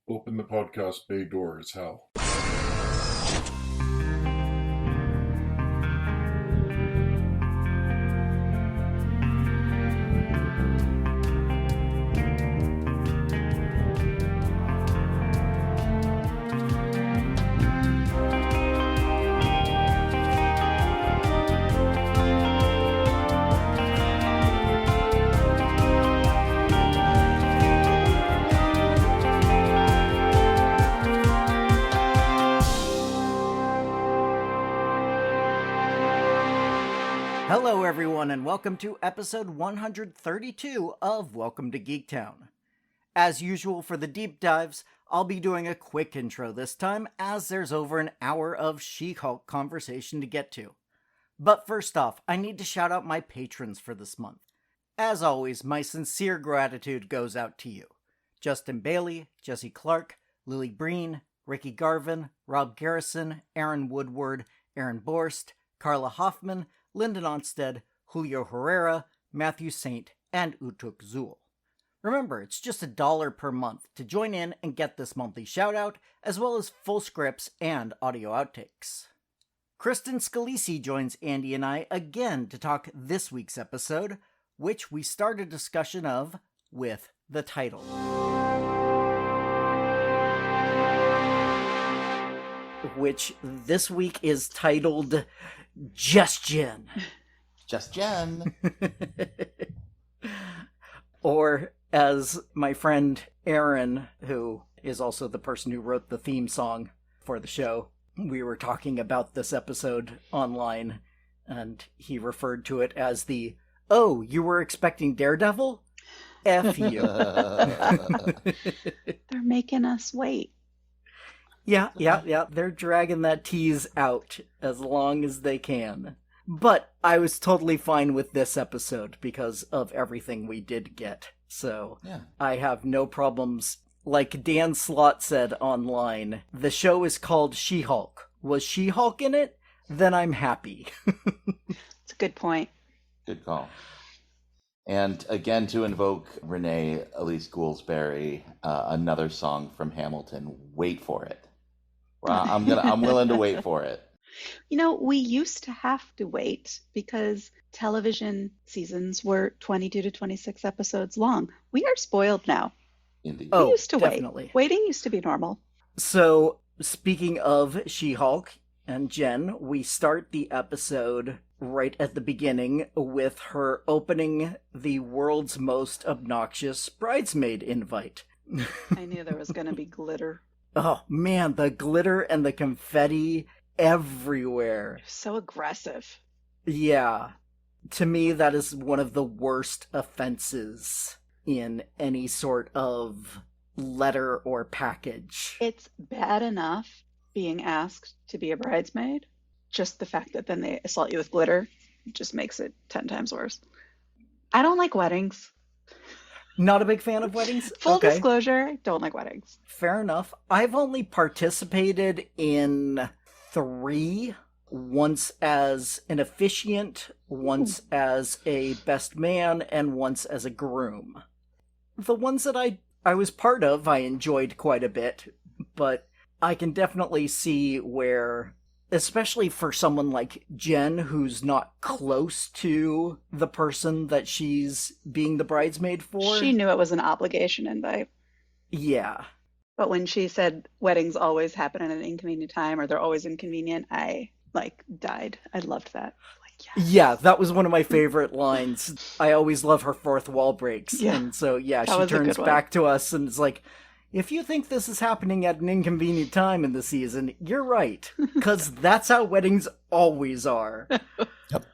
Open the podcast bay door as hell. Hello everyone and welcome to episode 132 of Welcome to Geektown. As usual for the deep dives, I'll be doing a quick intro this time as there's over an hour of She-Hulk conversation to get to. But first off, I need to shout out my patrons for this month. As always, my sincere gratitude goes out to you. Justin Bailey, Jesse Clark, Lily Breen, Ricky Garvin, Rob Garrison, Aaron Woodward, Aaron Borst, Carla Hoffman, Lyndon Onstead, Julio Herrera, Matthew Saint, and Utuk Zul. Remember, it's just $1 per month to join in and get this monthly shoutout, as well as full scripts and audio outtakes. Kristin Scalisi joins Andy and I again to talk this week's episode, which we start a discussion of with the title. Which this week is titled Just Jen. Just Jen. Or as my friend Aaron, who is also the person who wrote the theme song for the show, we were talking about this episode online, and he referred to it as the, "Oh, you were expecting Daredevil? F you." They're making us wait. Yeah. They're dragging that tease out as long as they can. But I was totally fine with this episode because of everything we did get. So Yeah. I have no problems. Like Dan Slott said online, the show is called She-Hulk. Was She-Hulk in it? Then I'm happy. It's a good point. Good call. And again, to invoke Renee Elise Gouldsberry, another song from Hamilton. Wait for it. Well, I'm willing to wait for it. You know, we used to have to wait because television seasons were 22 to 26 episodes long. We are spoiled now. Indeed. Oh, We used to definitely. wait. Waiting used to be normal. So, speaking of She-Hulk and Jen, we start the episode right at the beginning with her opening the world's most obnoxious bridesmaid invite. I knew there was going to be glitter. Oh man, the glitter and the confetti everywhere. So aggressive. Yeah. To me, that is one of the worst offenses in any sort of letter or package. It's bad enough being asked to be a bridesmaid. Just the fact that then they assault you with glitter just makes it 10 times worse. I don't like weddings. Not a big fan of weddings? Full Okay. disclosure, don't like weddings. Fair enough. I've only participated in 3, once as an officiant, once as a best man, and once as a groom. The ones that I was part of, I enjoyed quite a bit, but I can definitely see where, especially for someone like Jen, who's not close to the person that she's being the bridesmaid for. She knew it was an obligation invite. Yeah. But when she said weddings always happen at an inconvenient time or they're always inconvenient, I died. I loved that. Yes. Yeah, that was one of my favorite lines. I always love her fourth wall breaks. Yeah. And so, yeah, That she was a turns good one. back to us and is like, if you think this is happening at an inconvenient time in the season, you're right. Because that's how weddings always are. Yep.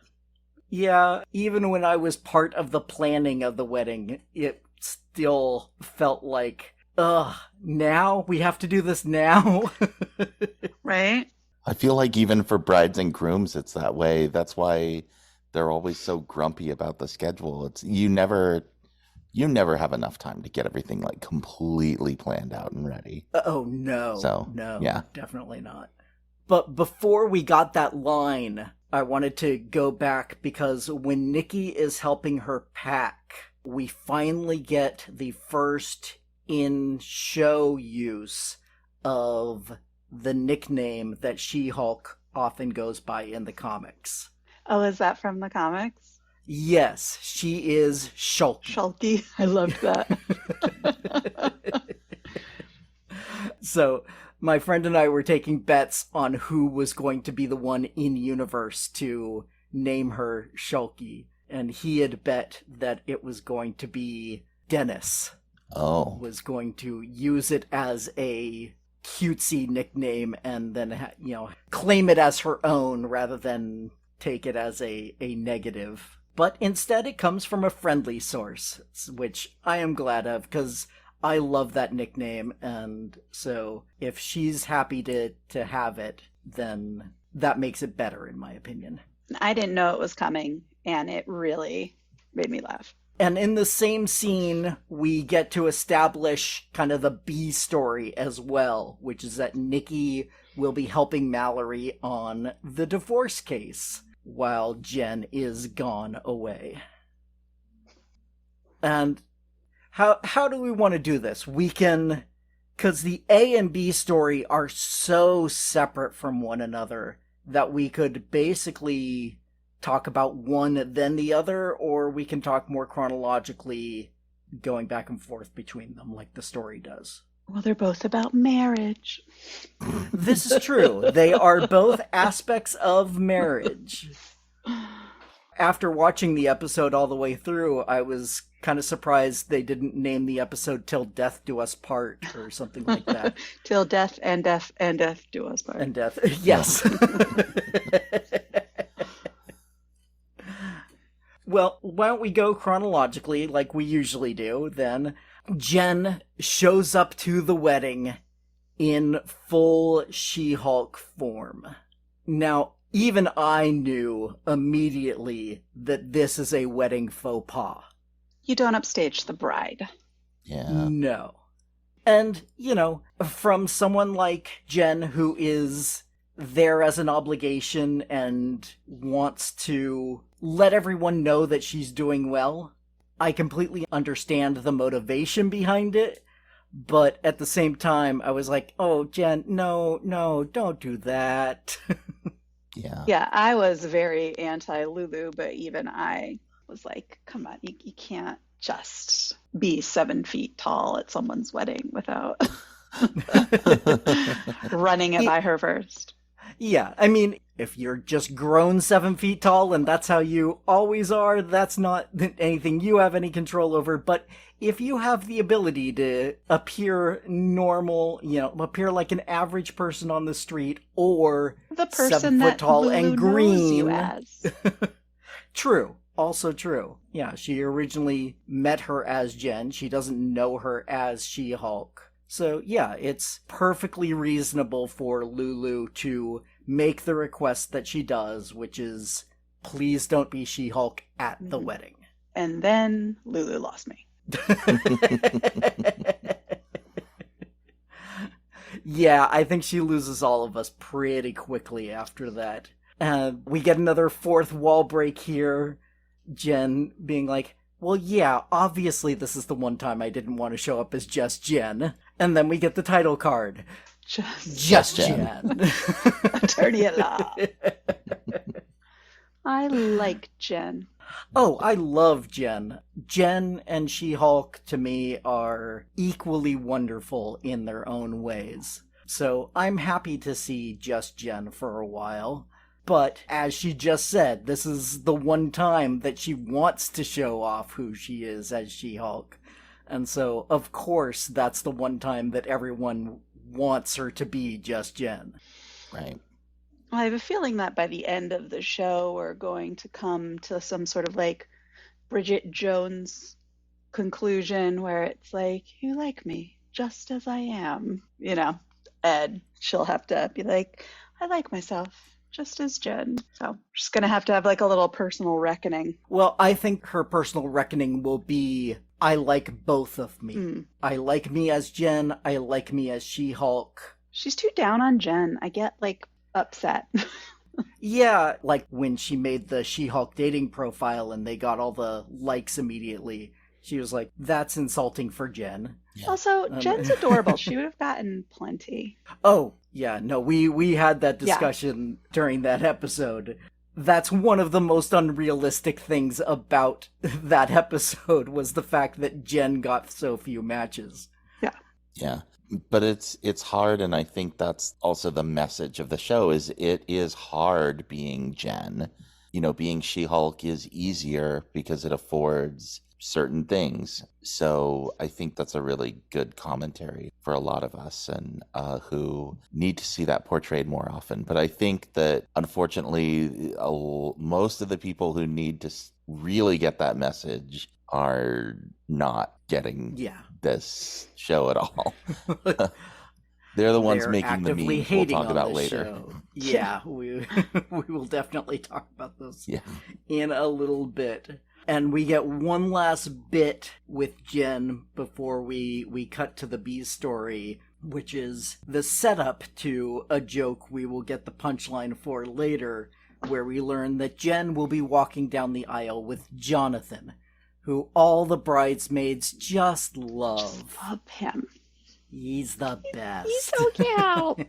Yeah, even when I was part of the planning of the wedding, it still felt like, now? We have to do this now? Right? I feel like even for brides and grooms, it's that way. That's why they're always so grumpy about the schedule. It's you never have enough time to get everything like completely planned out and ready. Oh, no. So, no, yeah. Definitely not. But before we got that line, I wanted to go back because when Nikki is helping her pack, we finally get the first in show use of the nickname that She-Hulk often goes by in the comics. Oh, is that from the comics? Yes, she is Shulky. Shulky. I loved that. So, my friend and I were taking bets on who was going to be the one in universe to name her Shulky, and he had bet that it was going to be Dennis. Oh. Was going to use it as a cutesy nickname and then, claim it as her own rather than take it as a negative. But instead it comes from a friendly source, which I am glad of, because I love that nickname, and so if she's happy to have it, then that makes it better, in my opinion. I didn't know it was coming, and it really made me laugh. And in the same scene, we get to establish kind of the B story as well, which is that Nikki will be helping Mallory on the divorce case while Jen is gone away. And how do we want to do this? We can, because the A and B story are so separate from one another that we could basically talk about one then the other, or we can talk more chronologically going back and forth between them like the story does. Well, they're both about marriage. This is true. They are both aspects of marriage. After watching the episode all the way through, I was kind of surprised they didn't name the episode Till Death Do Us Part or something like that. Till death and death and death do us part. And death. Yes. Well, why don't we go chronologically like we usually do, then. Jen shows up to the wedding in full She-Hulk form. Now, even I knew immediately that this is a wedding faux pas. You don't upstage the bride. Yeah. No. And, from someone like Jen, who is there as an obligation and wants to let everyone know that she's doing well, I completely understand the motivation behind it, but at the same time, I was like, oh, Jen, no, don't do that. Yeah. Yeah, I was very anti-Lulu, but even I was like, come on, you can't just be 7 feet tall at someone's wedding without running it by her first. Yeah, I mean, if you're just grown 7 feet tall and that's how you always are, that's not anything you have any control over. But if you have the ability to appear normal, appear like an average person on the street, or the person 7 foot that tall Lulu and green, knows you as. True. Also true. Yeah, she originally met her as Jen. She doesn't know her as She-Hulk. So yeah, it's perfectly reasonable for Lulu to make the request that she does, which is, please don't be She-Hulk at the wedding. And then Lulu lost me. Yeah, I think she loses all of us pretty quickly after that. We get another fourth wall break here. Jen being like, well, yeah, obviously this is the one time I didn't want to show up as just Jen. And then we get the title card. Just Jen. Attorney at law. I like Jen. Oh, I love Jen. Jen and She-Hulk, to me, are equally wonderful in their own ways. So I'm happy to see just Jen for a while. But, as she just said, this is the one time that she wants to show off who she is as She-Hulk. And so, of course, that's the one time that everyone wants her to be just Jen. Right. I have a feeling that by the end of the show, we're going to come to some sort of like Bridget Jones conclusion where it's like, you like me just as I am, and she'll have to be like, I like myself just as Jen. So she's going to have like a little personal reckoning. Well, I think her personal reckoning will be, I like both of me. I like me as Jen. I like me as She-Hulk. She's too down on Jen. I get like upset. Yeah, like when she made the She-Hulk dating profile and they got all the likes immediately. She was like, that's insulting for Jen. Yeah. Also, Jen's adorable. She would have gotten plenty. Oh, yeah, no, we had that Yeah. discussion during that episode. That's one of the most unrealistic things about that episode was the fact that Jen got so few matches. Yeah. But it's hard, and I think that's also the message of the show is it is hard being Jen. You know, being She-Hulk is easier because it affords certain things. So I think that's a really good commentary for a lot of us and who need to see that portrayed more often. But I think that unfortunately, most of the people who need to really get that message are not getting this show at all. They're the ones They're making the actively memes we'll hating talk on about the later. show. Yeah, we will definitely talk about those Yeah. in a little bit. And we get one last bit with Jen before we cut to the B story, which is the setup to a joke we will get the punchline for later, where we learn that Jen will be walking down the aisle with Jonathan, who all the bridesmaids just love. Just love him. He's the best. He's so cute.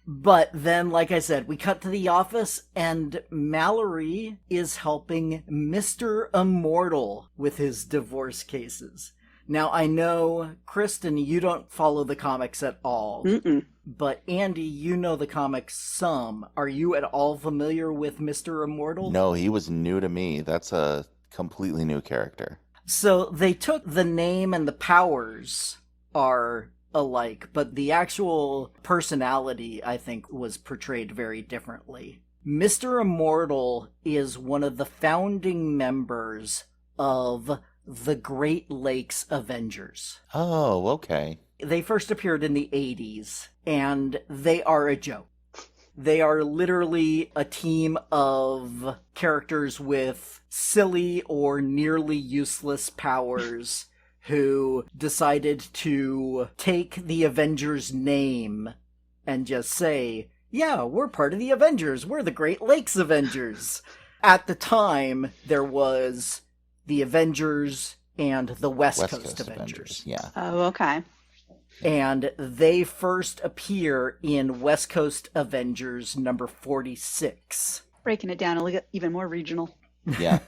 But then, like I said, we cut to the office, and Mallory is helping Mr. Immortal with his divorce cases. Now, I know, Kristen, you don't follow the comics at all. Mm-mm. But Andy, you know the comics some. Are you at all familiar with Mr. Immortal? No, he was new to me. That's a completely new character. So they took the name and the powers are alike, but the actual personality, I think, was portrayed very differently. Mr. Immortal is one of the founding members of the Great Lakes Avengers. Oh, okay. They first appeared in the 80s, and they are a joke. They are literally a team of characters with silly or nearly useless powers who decided to take the Avengers name and just say, yeah, we're part of the Avengers. We're the Great Lakes Avengers. At the time, there was the Avengers and the West Coast Avengers. Yeah. Oh, okay. And they first appear in West Coast Avengers number 46. Breaking it down a little even more regional. Yeah.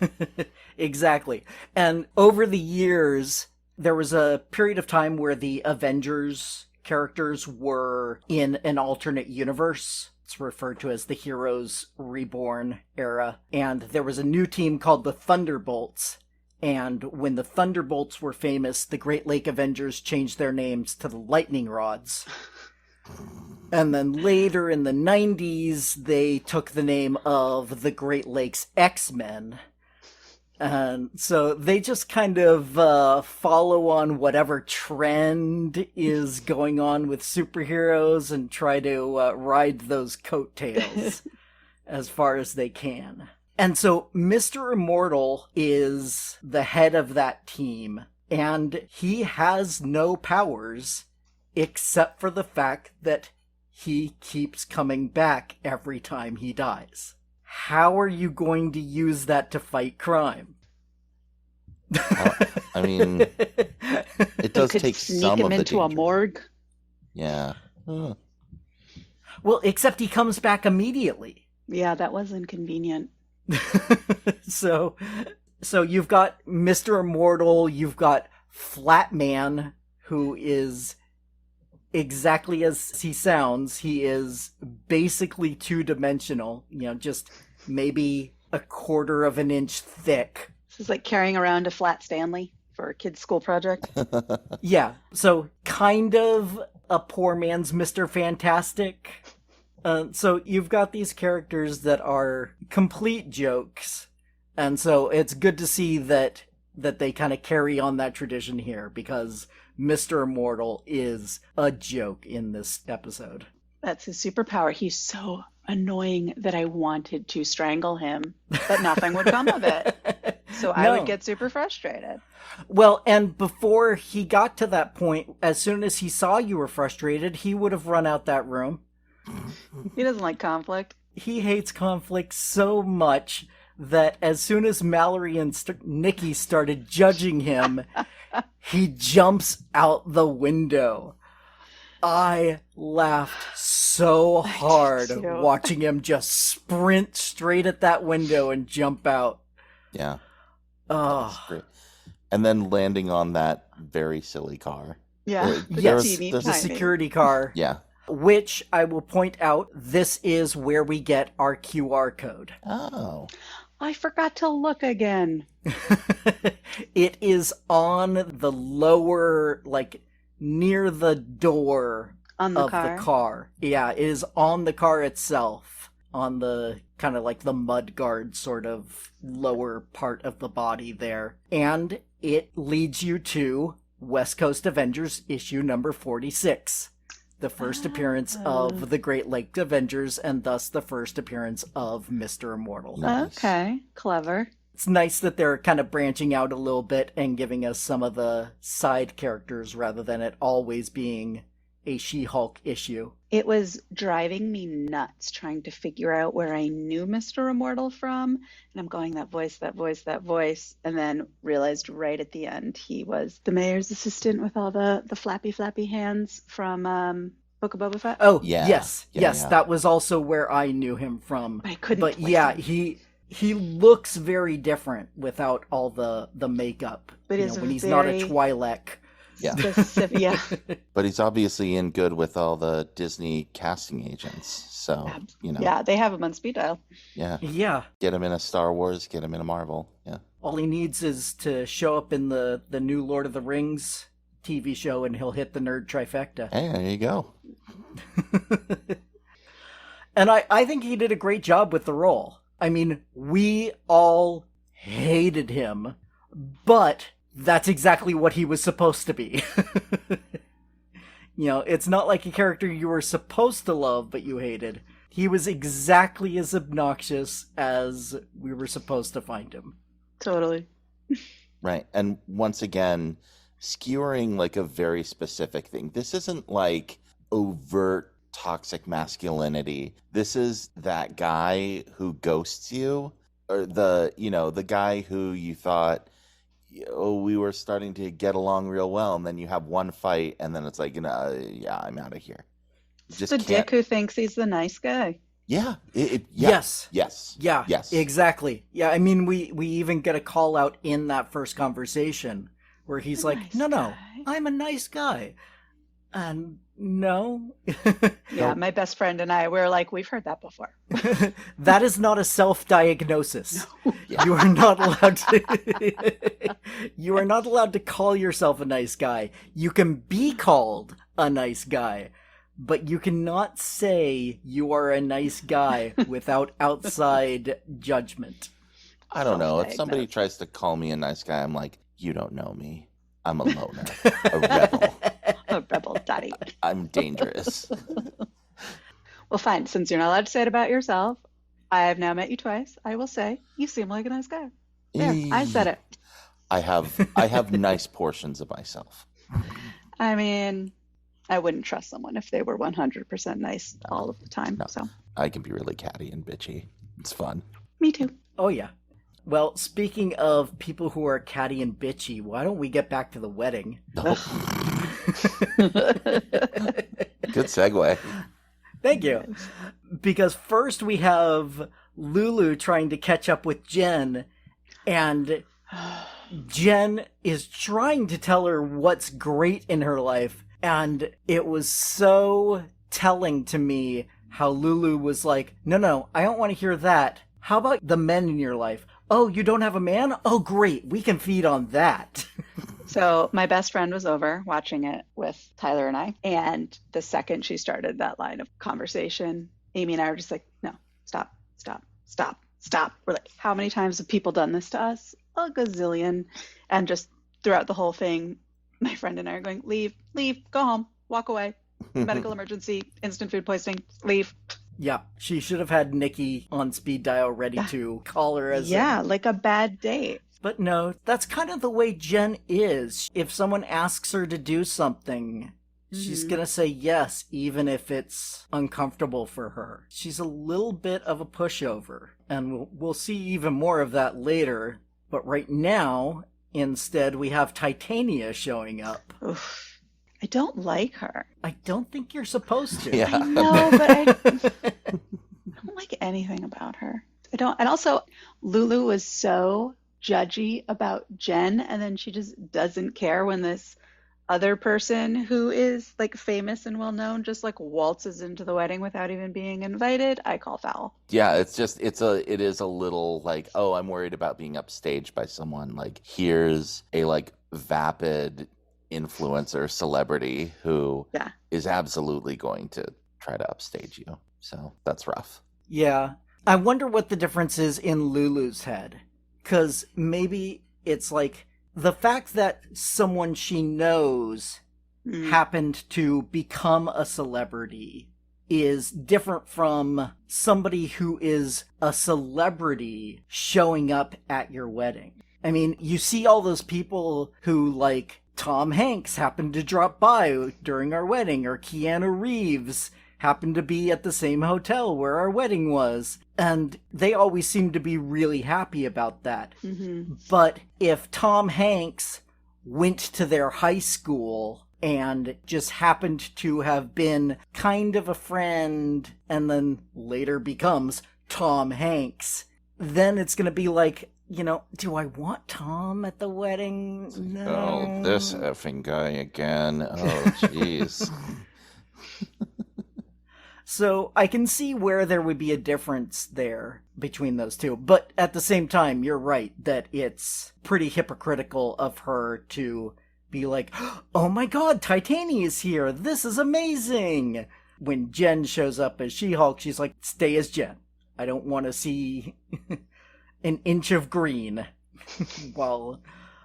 Exactly. And over the years, there was a period of time where the Avengers characters were in an alternate universe. It's referred to as the Heroes Reborn era. And there was a new team called the Thunderbolts. And when the Thunderbolts were famous, the Great Lake Avengers changed their names to the Lightning Rods. And then later in the 90s, they took the name of the Great Lakes X-Men. And so they just kind of follow on whatever trend is going on with superheroes and try to ride those coattails as far as they can. And so Mr. Immortal is the head of that team, and he has no powers except for the fact that he keeps coming back every time he dies. How are you going to use that to fight crime? I mean, it does take some of the sneak him into a danger. morgue. Yeah. Huh. Well, except he comes back immediately. Yeah, that was inconvenient. So you've got Mr. Immortal, you've got Flatman, who is exactly as he sounds. He is basically two-dimensional, just maybe a quarter of an inch thick. This is like carrying around a flat Stanley for a kid's school project. Yeah, so kind of a poor man's Mr. Fantastic. So you've got these characters that are complete jokes, and so it's good to see that they kind of carry on that tradition here, because Mr. Immortal is a joke in this episode. That's his superpower. He's so annoying that I wanted to strangle him, but nothing would come of it. So I would get super frustrated. Well, and before he got to that point, as soon as he saw you were frustrated, he would have run out that room. He doesn't like conflict. He hates conflict so much that as soon as Mallory and Nikki started judging him, he jumps out the window. I laughed so hard too. watching him just sprint straight at that window and jump out. Yeah. Oh, Great. And then landing on that very silly car. Yeah. yes, teeny the tiny. security car. Yeah. Which I will point out, this is where we get our QR code. Oh. I forgot to look again. It is on the lower, like, near the door On the of car? the car. Yeah, it is on the car itself, on the kind of like the mud guard sort of lower part of the body there. And it leads you to West Coast Avengers issue number 46. The first appearance of the Great Lake Avengers, and thus the first appearance of Mr. Immortal. Nice. Okay, clever. It's nice that they're kind of branching out a little bit and giving us some of the side characters rather than it always being a She-Hulk issue. It was driving me nuts trying to figure out where I knew Mr. Immortal from. And I'm going, that voice, that voice, that voice. And then realized right at the end he was the mayor's assistant with all the flappy, flappy hands from Book of Boba Fett. Oh, Yeah. yes, Yeah, yes, yeah. that was also where I knew him from. But I couldn't But place yeah, him. he looks very different without all the makeup. But You it's know, when he's not a very- Twi'lek. Yeah. Specific, yeah. But he's obviously in good with all the Disney casting agents. So, you know. Yeah, they have him on speed dial. Yeah. Yeah. Get him in a Star Wars, get him in a Marvel. Yeah. All he needs is to show up in the new Lord of the Rings TV show and he'll hit the nerd trifecta. Hey, there you go. And I think he did a great job with the role. I mean, we all hated him, but that's exactly what he was supposed to be. You know, it's not like a character you were supposed to love, but you hated. He was exactly as obnoxious as we were supposed to find him. Totally. Right. And once again, skewering like a very specific thing. This isn't like overt toxic masculinity. This is that guy who ghosts you, or the guy who you thought, oh, we were starting to get along real well, and then you have one fight, and then it's like, yeah, I'm out of here. Just the dick who thinks he's the nice guy. Yeah. Yeah. Yes. Yes. Yeah. Yes. Exactly. Yeah. I mean, we even get a call out in that first conversation where he's A like, nice no, guy." I'm a nice guy. And no. Yeah, my best friend and I, we're like, we've heard that before. That is not a self-diagnosis. Yeah. You are not allowed to you are not allowed to call yourself a nice guy. You can be called a nice guy, but you cannot say you are a nice guy without outside judgment. I don't know. If somebody Self-diagnosed. tries to call me a nice guy, I'm like, you don't know me. I'm a loner, a rebel. A rebel daddy. I'm dangerous. Well, fine. Since you're not allowed to say it about yourself, I have now met you twice. I will say you seem like a nice guy. There, I said it. I have nice portions of myself. I mean, I wouldn't trust someone if they were 100% nice all of the time. No. So, I can be really catty and bitchy. It's fun. me too. Oh yeah. Well, speaking of people who are catty and bitchy, why don't we get back to the wedding? Good segue. Thank you. Because first we have Lulu trying to catch up with Jen, and Jen is trying to tell her what's great in her life, and it was so telling to me how Lulu was like, no, I don't want to hear that. How about the men in your life? Oh, you don't have a man? Oh, great. We can feed on that. So my best friend was over watching it with Tyler and I. And the second she started that line of conversation, Amy and I were just like, no, stop. We're like, how many times have people done this to us? A gazillion. And just throughout the whole thing, my friend and I are going, leave, go home, walk away. Medical emergency, instant food poisoning, leave. Yeah, she should have had Nikki on speed dial ready to call her as Yeah, like a bad date. But no, that's kind of the way Jen is. If someone asks her to do something, she's gonna say yes, even if it's uncomfortable for her. She's a little bit of a pushover, and we'll see even more of that later. But right now, Instead, we have Titania showing up. Oof. I don't like her. I don't think you're supposed to. Yeah. I know, but I don't like anything about her. I don't. And also, Lulu was so judgy about Jen, and then she just doesn't care when this other person who is like famous and well known just like waltzes into the wedding without even being invited. I call foul. Yeah, it is a little like, oh, I'm worried about being upstaged by someone. Like, here's a like vapid influencer celebrity who is absolutely going to try to upstage you. So that's rough. Yeah. I wonder what the difference is in Lulu's head. Because maybe it's like the fact that someone she knows happened to become a celebrity is different from somebody who is a celebrity showing up at your wedding. I mean, you see all those people who, like, Tom Hanks happened to drop by during our wedding, or Keanu Reeves happened to be at the same hotel where our wedding was. And they always seem to be really happy about that. Mm-hmm. But if Tom Hanks went to their high school and just happened to have been kind of a friend and then later becomes Tom Hanks, then it's going to be like, you know, do I want Tom at the wedding? No. Oh, this effing guy again. Oh, jeez. So I can see where there would be a difference there between those two. But at the same time, you're right that it's pretty hypocritical of her to be like, oh my god, Titania's here. This is amazing. When Jen shows up as She-Hulk, she's like, stay as Jen. I don't want to see an inch of green while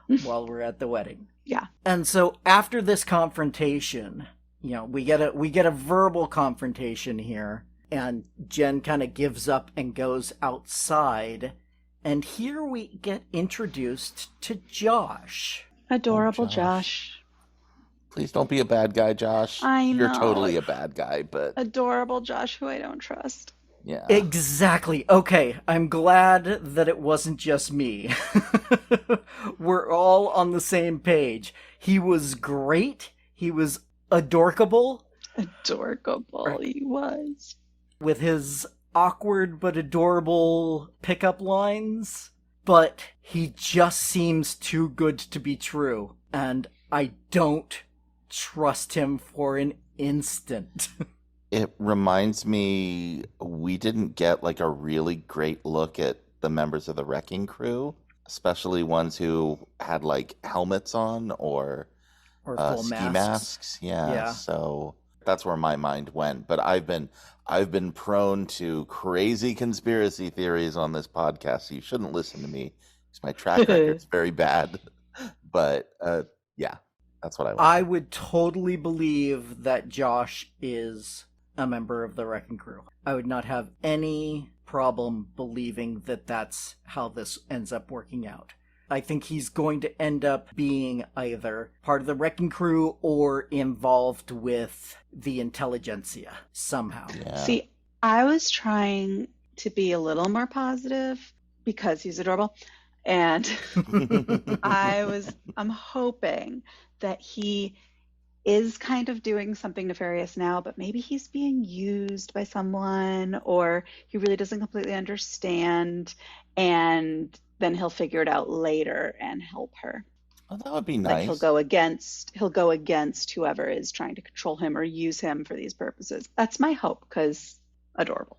we're at the wedding. Yeah. And so after this confrontation, you know, we get a verbal confrontation here, and Jen kind of gives up and goes outside, and here we get introduced to Josh. Adorable Oh, Josh. Please don't be a bad guy, Josh. I know. You're totally a bad guy, but Adorable Josh, who I don't trust. yeah. Exactly. Okay, I'm glad that it wasn't just me. We're all on the same page. He was great. He was adorkable. Adorkable, he was. With his awkward but adorable pickup lines. But he just seems too good to be true. And I don't trust him for an instant. It reminds me, we didn't get like a really great look at the members of the Wrecking Crew, especially ones who had like helmets on or full ski masks. masks. Yeah. So that's where my mind went. But I've been prone to crazy conspiracy theories on this podcast, so you shouldn't listen to me because my track record's very bad. But yeah, that's what I want. I would totally believe that Josh is a member of the Wrecking Crew. I would not have any problem believing that that's how this ends up working out. I think he's going to end up being either part of the Wrecking Crew or involved with the intelligentsia somehow. Yeah. See, I was trying to be a little more positive because he's adorable. And I'm hoping that he is kind of doing something nefarious now, but maybe he's being used by someone, or he really doesn't completely understand, and then he'll figure it out later and help her. Oh, that would be nice. Like he'll go against whoever is trying to control him or use him for these purposes. That's my hope, because adorable.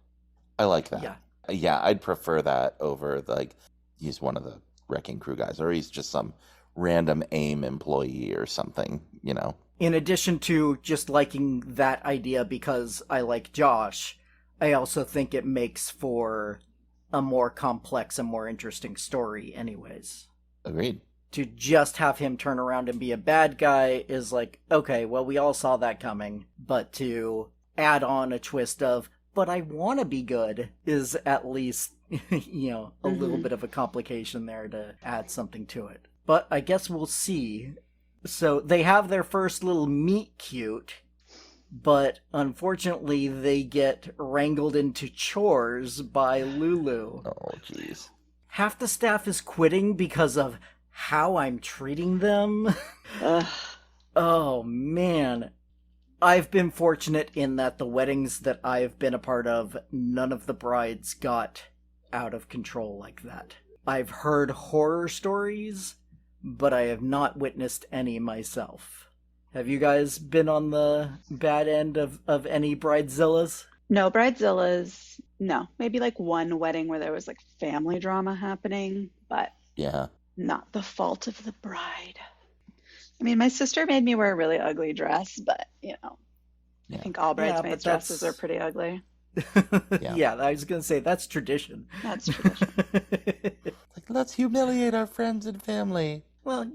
I like that. Yeah. Yeah, I'd prefer that over like he's one of the Wrecking Crew guys, or he's just some random AIM employee or something, you know. In addition to just liking that idea because I like Josh, I also think it makes for a more complex and more interesting story anyways. Agreed. To just have him turn around and be a bad guy is like, okay, well, we all saw that coming. But to add on a twist of, but I want to be good, is at least, you know, a little bit of a complication there to add something to it. But I guess we'll see. So they have their first little meet cute, but unfortunately they get wrangled into chores by Lulu. Oh, jeez. Half the staff is quitting because of how I'm treating them. Ugh. Oh, man. I've been fortunate in that the weddings that I've been a part of, none of the brides got out of control like that. I've heard horror stories, but I have not witnessed any myself. Have you guys been on the bad end of any bridezillas? No bridezillas. No, maybe like one wedding where there was like family drama happening, but Yeah. not the fault of the bride. I mean, my sister made me wear a really ugly dress, but I Yeah. think all bridesmaids' but dresses are pretty ugly. Yeah. Yeah, I was gonna say that's tradition. That's tradition. Like, let's humiliate our friends and family. Well,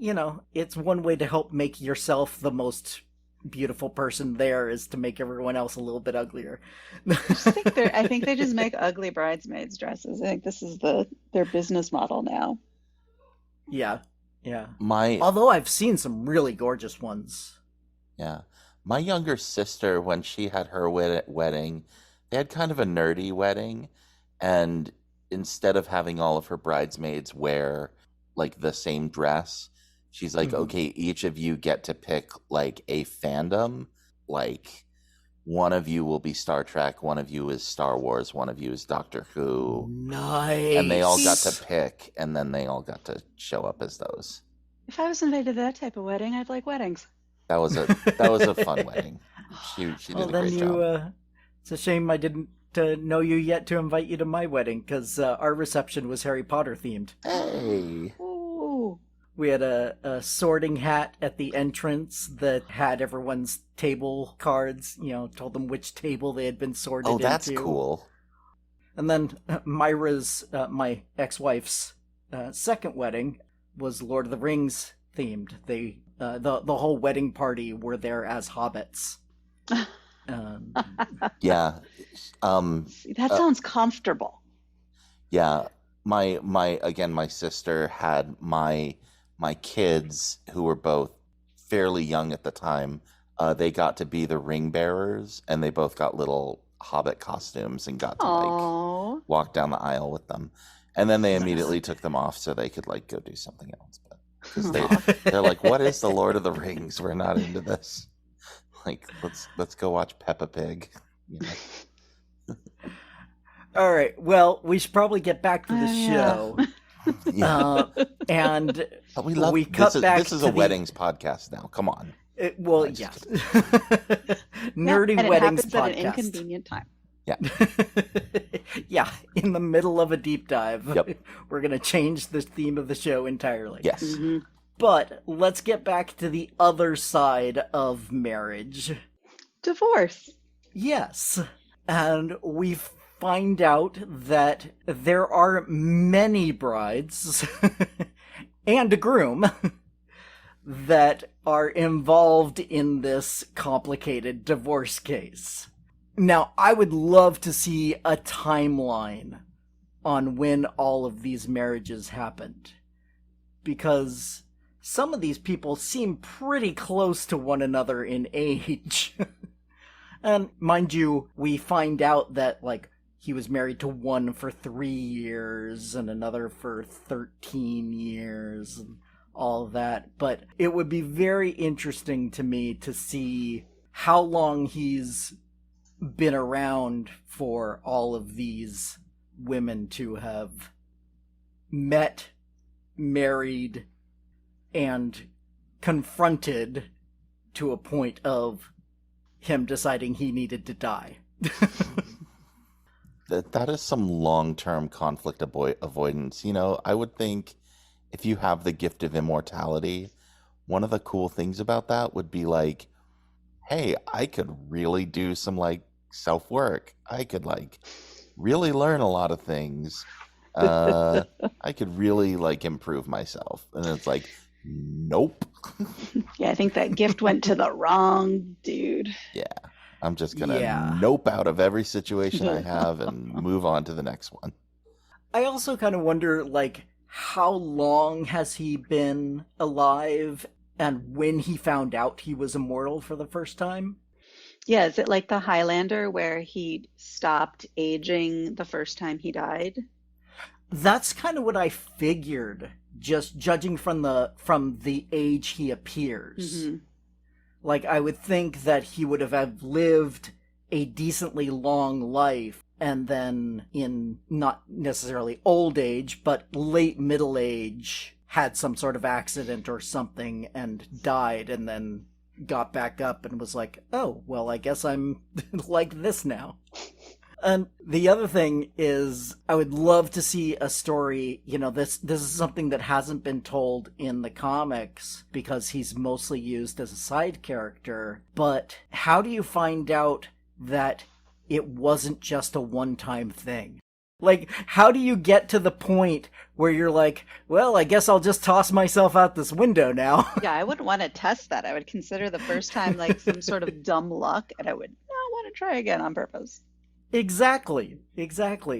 it's one way to help make yourself the most beautiful person there is to make everyone else a little bit uglier. I think they just make ugly bridesmaids' dresses. I think this is their business model now. Yeah, yeah. My Although I've seen some really gorgeous ones. Yeah. My younger sister, when she had her wedding, they had kind of a nerdy wedding. And instead of having all of her bridesmaids wear like the same dress, she's like, Mhm. okay, each of you get to pick like a fandom. Like one of you will be Star Trek, one of you is Star Wars, one of you is Doctor Who. Nice. And they all got to pick, and then they all got to show up as those. If I was invited to that type of wedding, I'd like weddings. That was a fun wedding. She did Well, a then great job. it's a shame I didn't know you yet to invite you to my wedding, because our reception was Harry Potter themed. Hey. Ooh. We had a sorting hat at the entrance that had everyone's table cards, told them which table they had been sorted Oh, that's into. cool. And then Myra's, my ex-wife's second wedding was Lord of the Rings themed. They the whole wedding party were there as hobbits. Yeah. See, that sounds comfortable. Yeah. My sister had my kids, who were both fairly young at the time. They got to be the ring bearers, and they both got little hobbit costumes and got to Aww. walk down the aisle with them. And then they immediately took them off so they could go do something else. But because they're like, what is the Lord of the Rings? We're not into this. Like, let's go watch Peppa Pig. All right. Well, we should probably get back to the show. Yeah. And But we cut back this is to a the- weddings podcast now. Come on. Yes. Nerdy and weddings it happens podcast. at an inconvenient time. Yeah, in the middle of a deep dive. Yep. We're going to change the theme of the show entirely. Yes. Mhm. But let's get back to the other side of marriage. Divorce. Yes. And we find out that there are many brides and a groom that are involved in this complicated divorce case. Now, I would love to see a timeline on when all of these marriages happened, because some of these people seem pretty close to one another in age. And mind you, we find out that, he was married to one for 3 years and another for 13 years and all of that. But it would be very interesting to me to see how long he's been around for all of these women to have met, married, and confronted to a point of him deciding he needed to die. That is some long-term conflict avoidance. I would think if you have the gift of immortality, one of the cool things about that would be hey, I could really do some self-work. I could really learn a lot of things. I could really improve myself. And it's nope. Yeah, I think that gift went to the wrong dude. Yeah. I'm just going to nope out of every situation I have and move on to the next one. I also kind of wonder, how long has he been alive and when he found out he was immortal for the first time? Yeah, is it like the Highlander where he stopped aging the first time he died? That's kind of what I figured, just judging from the age he appears. Mm-hmm. Like, I would think that he would have lived a decently long life, and then in not necessarily old age, but late middle age, had some sort of accident or something and died, and then got back up and was like, oh, well, I guess I'm like this now. And the other thing is, I would love to see a story, this is something that hasn't been told in the comics because he's mostly used as a side character, but how do you find out that it wasn't just a one-time thing? Like, how do you get to the point where you're like, well, I guess I'll just toss myself out this window now? Yeah, I wouldn't want to test that. I would consider the first time like some sort of dumb luck, and I would not want to try again on purpose. Exactly.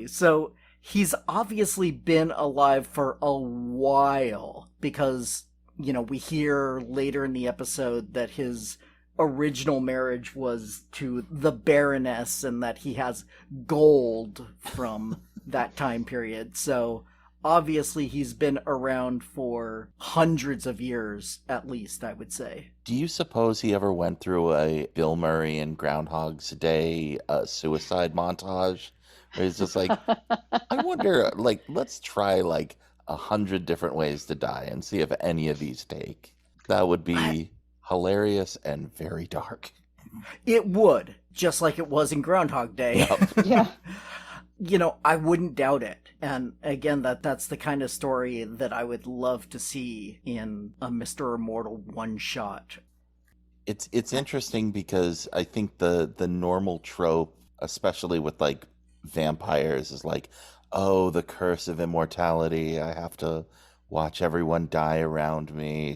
So he's obviously been alive for a while because, we hear later in the episode that his original marriage was to the Baroness and that he has gold from that time period. So obviously he's been around for hundreds of years, at least, I would say. Do you suppose he ever went through a Bill Murray and Groundhog's Day suicide montage? Where he's just like, I wonder, like, let's try like 100 different ways to die and see if any of these take. That would be hilarious and very dark. It would, just like it was in Groundhog Day. Yep. Yeah. I wouldn't doubt it. And again, that's the kind of story that I would love to see in a Mr. Immortal one-shot. It's interesting because I think the normal trope, especially with like vampires, is like, oh, the curse of immortality. I have to watch everyone die around me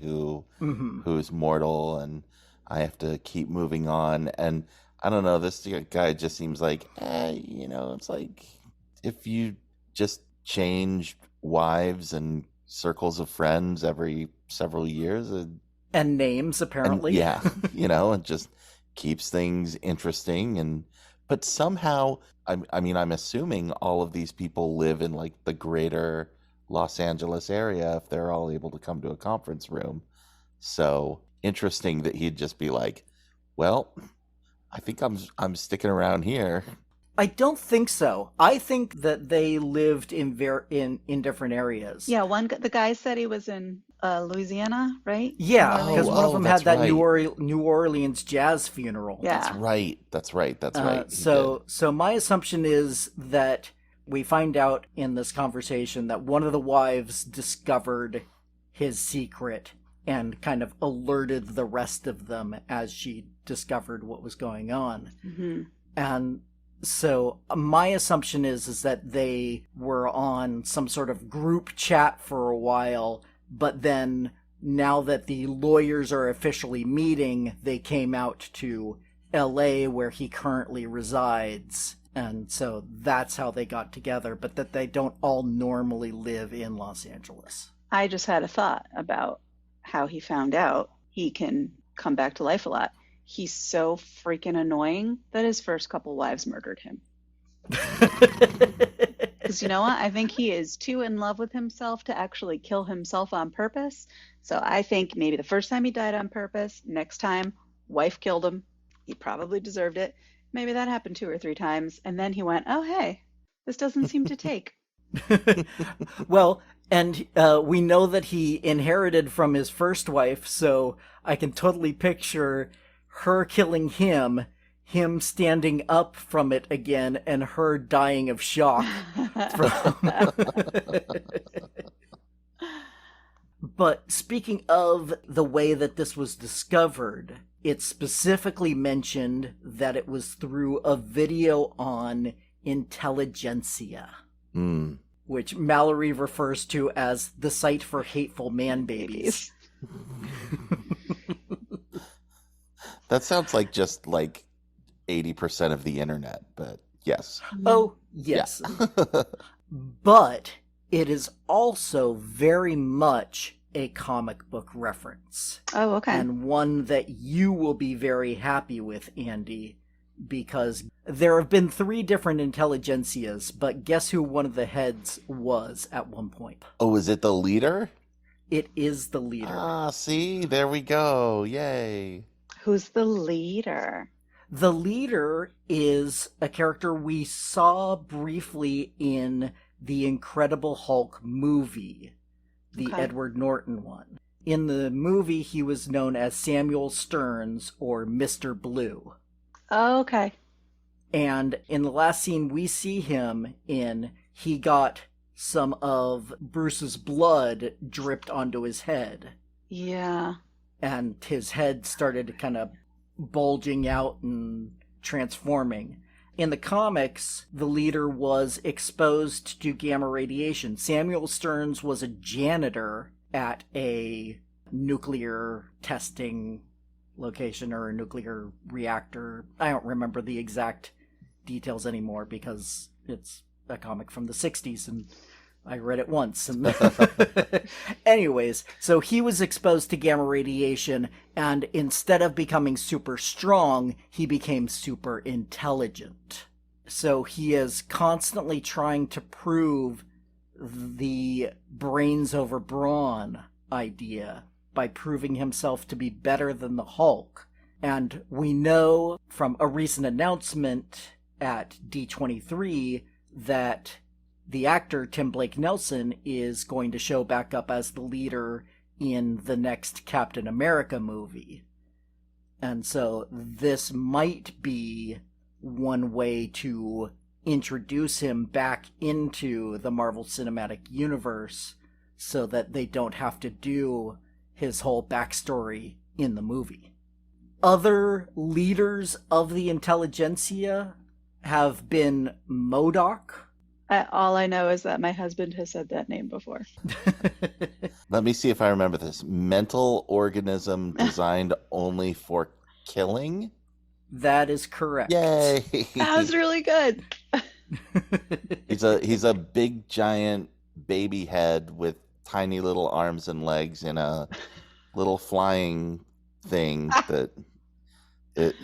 who's mortal, and I have to keep moving on. And I don't know, this guy just seems like, it's like if you just change wives and circles of friends every several years. And names, apparently. It just keeps things interesting. But somehow, I'm assuming all of these people live in like the greater Los Angeles area if they're all able to come to a conference room. So interesting that he'd just be like, well, I think I'm sticking around here. I don't think so. I think that they lived in different areas. Yeah, the guy said he was in Louisiana, right? Yeah, because one of them had that right. New Orleans jazz funeral. Yeah. That's right. So my assumption is that we find out in this conversation that one of the wives discovered his secret and kind of alerted the rest of them as she discovered what was going on. Mm-hmm. And so my assumption is that they were on some sort of group chat for a while, but then now that the lawyers are officially meeting, they came out to LA where he currently resides. And so that's how they got together, but that they don't all normally live in Los Angeles. I just had a thought about how he found out he can come back to life a lot. He's so freaking annoying that his first couple wives murdered him. Because you know what? I think he is too in love with himself to actually kill himself on purpose. So I think maybe the first time he died on purpose, next time, wife killed him. He probably deserved it. Maybe that happened 2 or 3 times. And then he went, oh, hey, this doesn't seem to take. Well, and we know that he inherited from his first wife, so I can totally picture her killing him standing up from it again, and her dying of shock. But speaking of the way that this was discovered, it specifically mentioned that it was through a video on Intelligentsia. Which Mallory refers to as the site for hateful man babies. That sounds like just like 80% of the internet, but yes. Oh, yes. Yeah. But it is also very much a comic book reference. Oh, okay. And one that you will be very happy with, Andy, because there have been 3 different intelligentsias, but guess who one of the heads was at one point? Oh, is it the leader? It is the leader. Ah, see? There we go. Yay. Who's the leader? The leader is a character we saw briefly in the Incredible Hulk movie, the Okay. Edward Norton one. In the movie, he was known as Samuel Stearns or Mr. Blue. Oh, okay. And in the last scene we see him in, he got some of Bruce's blood dripped onto his head. Yeah. And his head started kind of bulging out and transforming. In the comics, the leader was exposed to gamma radiation. Samuel Stearns was a janitor at a nuclear testing location or a nuclear reactor. I don't remember the exact details anymore because it's a comic from the 60s and I read it once. And anyways, so he was exposed to gamma radiation, and instead of becoming super strong, he became super intelligent. So he is constantly trying to prove the brains over brawn idea by proving himself to be better than the Hulk. And we know from a recent announcement at D23 that the actor Tim Blake Nelson is going to show back up as the leader in the next Captain America movie. And so this might be one way to introduce him back into the Marvel Cinematic Universe so that they don't have to do his whole backstory in the movie. Other leaders of the intelligentsia have been MODOK. All I know is that my husband has said that name before. Let me see if I remember this. Mental organism designed only for killing? That is correct. Yay! That was really good. He's a big giant baby head with tiny little arms and legs and a little flying thing that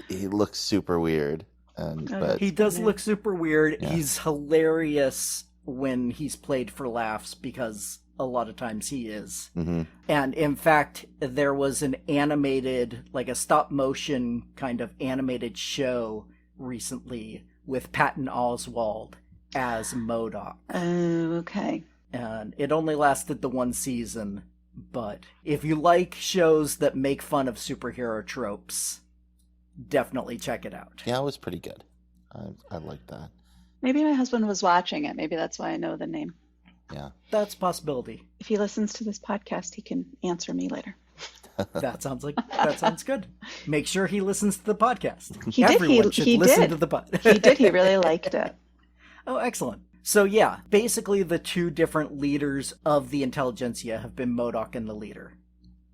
he looks super weird. But He does look super weird. Yeah. He's hilarious when he's played for laughs because a lot of times he is. mm-hmm. And in fact, there was an animated, like a stop motion kind of animated show recently with Patton Oswalt as MODOK. Oh, okay. And it only lasted the 1 season, but if you like shows that make fun of superhero tropes, definitely check it out. Yeah, it was pretty good. I like that. Maybe my husband was watching it. Maybe that's why I know the name. Yeah. That's a possibility. If he listens to this podcast, he can answer me later. That sounds good. Make sure he listens to the podcast. He did. Everyone should He listen did. to the podcast. He did. He really liked it. Oh, excellent. So yeah, basically the 2 different leaders of the intelligentsia have been MODOK and the leader.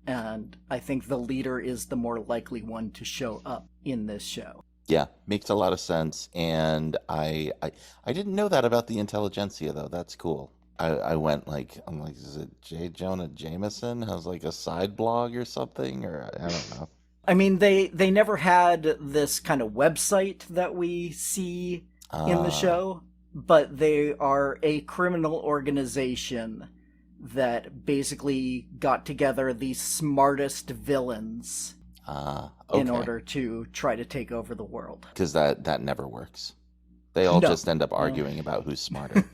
And I think the leader is the more likely one to show up in this show. Yeah, makes a lot of sense. And I didn't know that about the intelligentsia, though. That's cool. I'm like, is it J. Jonah Jameson has like a side blog or something? Or I don't know. I mean, they never had this kind of website that we see in the show, but they are a criminal organization that basically got together the smartest villains Okay. in order to try to take over the world. Because that never works. They all No. just end up arguing about who's smarter.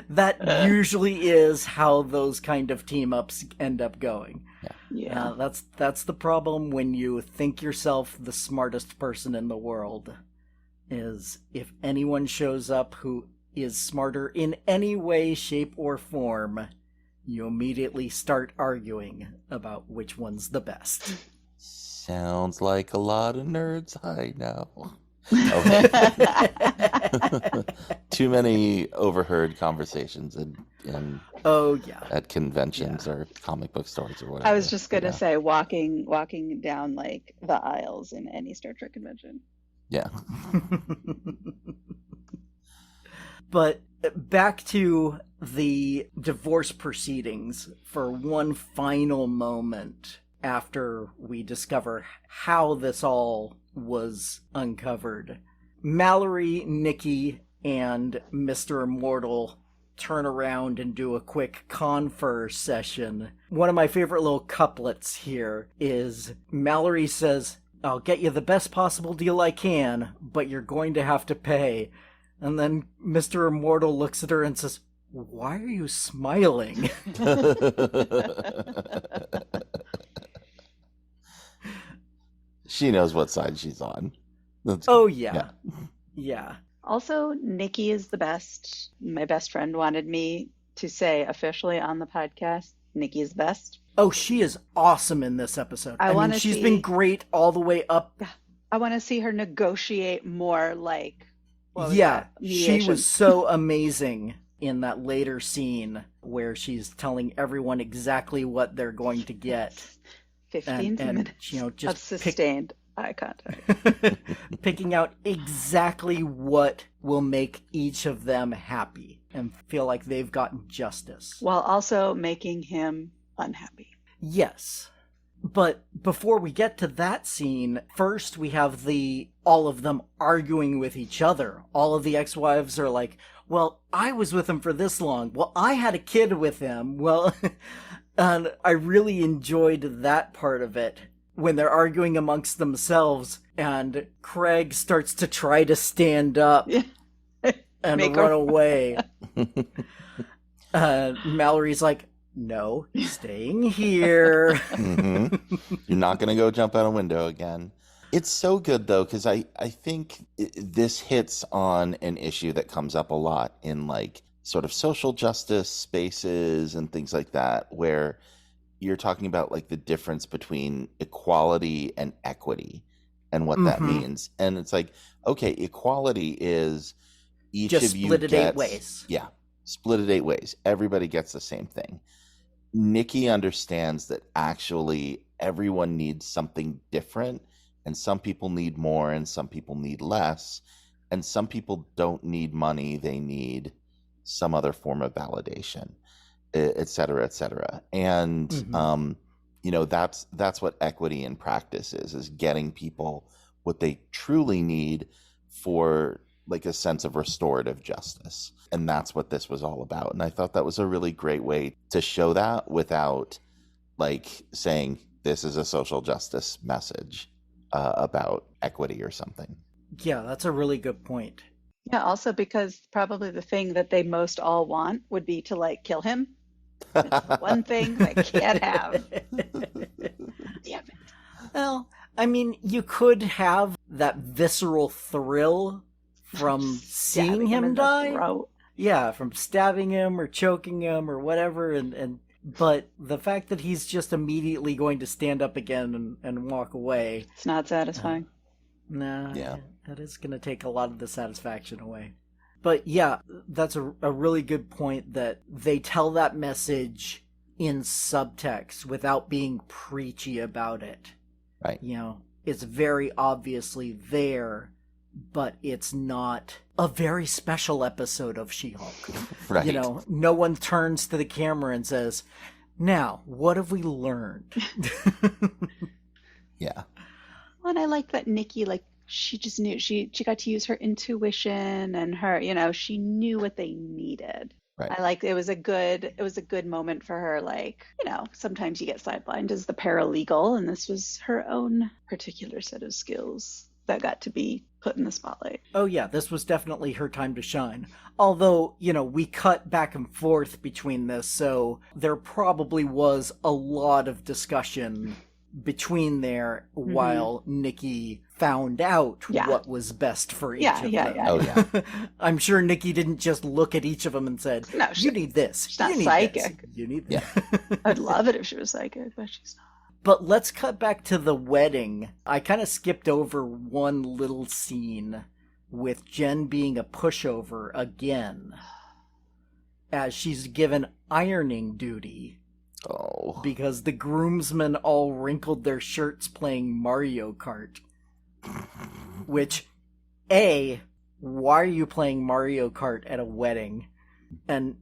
That usually is how those kind of team-ups end up going. Yeah. That's the problem when you think yourself the smartest person in the world, is if anyone shows up who is smarter in any way, shape, or form, you immediately start arguing about which one's the best. Sounds like a lot of nerds I know. Too many overheard conversations in Oh yeah. at conventions or comic book stores or whatever. I was just gonna Yeah. say walking down like the aisles in any Star Trek convention. Yeah. But back to the divorce proceedings for one final moment after we discover how this all was uncovered. Mallory, Nikki, and Mr. Immortal turn around and do a quick confer session. One of my favorite little couplets here is Mallory says, "I'll get you the best possible deal I can, but you're going to have to pay." And then Mr. Immortal looks at her and says, "Why are you smiling?" She knows what side she's on. Oh, yeah. Yeah. Also, Nikki is the best. My best friend wanted me to say officially on the podcast, Nikki is the best. Oh, she is awesome in this episode. I mean, she's been great all the way up. I want to see her negotiate more, like, she was so amazing in that later scene where she's telling everyone exactly what they're going to get. 15 minutes just of sustained eye contact. Picking out exactly what will make each of them happy and feel like they've gotten justice. While also making him unhappy. Yes. But before we get to that scene, first we have all of them arguing with each other. All of the ex-wives are like, "Well, I was with him for this long. Well, I had a kid with him." Well, and I really enjoyed that part of it when they're arguing amongst themselves and Craig starts to try to stand up and run away. Mallory's like, "No, staying here." Mm-hmm. You're not going to go jump out a window again. It's so good, though, because I think this hits on an issue that comes up a lot in, like, sort of social justice spaces and things like that, where you're talking about, like, the difference between equality and equity and what that means. And it's like, okay, equality is each just of you split it gets, 8 ways. Yeah, split it 8 ways. Everybody gets the same thing. Nikki understands that actually everyone needs something different, and some people need more and some people need less, and some people don't need money, they need some other form of validation, et cetera, et cetera. And that's what equity in practice is getting people what they truly need for, like, a sense of restorative justice. And that's what this was all about. And I thought that was a really great way to show that without, like, saying this is a social justice message about equity or something. Yeah, that's a really good point. Yeah, also because probably the thing that they most all want would be to, like, kill him. It's the one thing they can't have. Damn it. Well, I mean, you could have that visceral thrill from seeing him die. Yeah, from stabbing him or choking him or whatever, but the fact that he's just immediately going to stand up again and walk away. It's not satisfying. Yeah, that is going to take a lot of the satisfaction away. But yeah, that's a really good point that they tell that message in subtext without being preachy about it. Right. You know, it's very obviously there, but it's not a very special episode of She-Hulk. Right. You know, no one turns to the camera and says, "Now, what have we learned?" Yeah. Well, and I like that Nikki, like, she just knew, she got to use her intuition and her, you know, she knew what they needed. Right. I like, it was a good moment for her. Like, you know, sometimes you get sidelined as the paralegal, and this was her own particular set of skills that got to be put in the spotlight. Oh yeah, this was definitely her time to shine. Although, you know, we cut back and forth between this, so there probably was a lot of discussion between there while Nikki found out what was best for each of them. Yeah. Oh, yeah. I'm sure Nikki didn't just look at each of them and said, "No, you need this. She's not you need psychic. This. You need Yeah. I'd love it if she was psychic, but she's not." But let's cut back to the wedding. I kind of skipped over one little scene with Jen being a pushover again, as she's given ironing duty. Oh. Because the groomsmen all wrinkled their shirts playing Mario Kart. Which, A, why are you playing Mario Kart at a wedding? And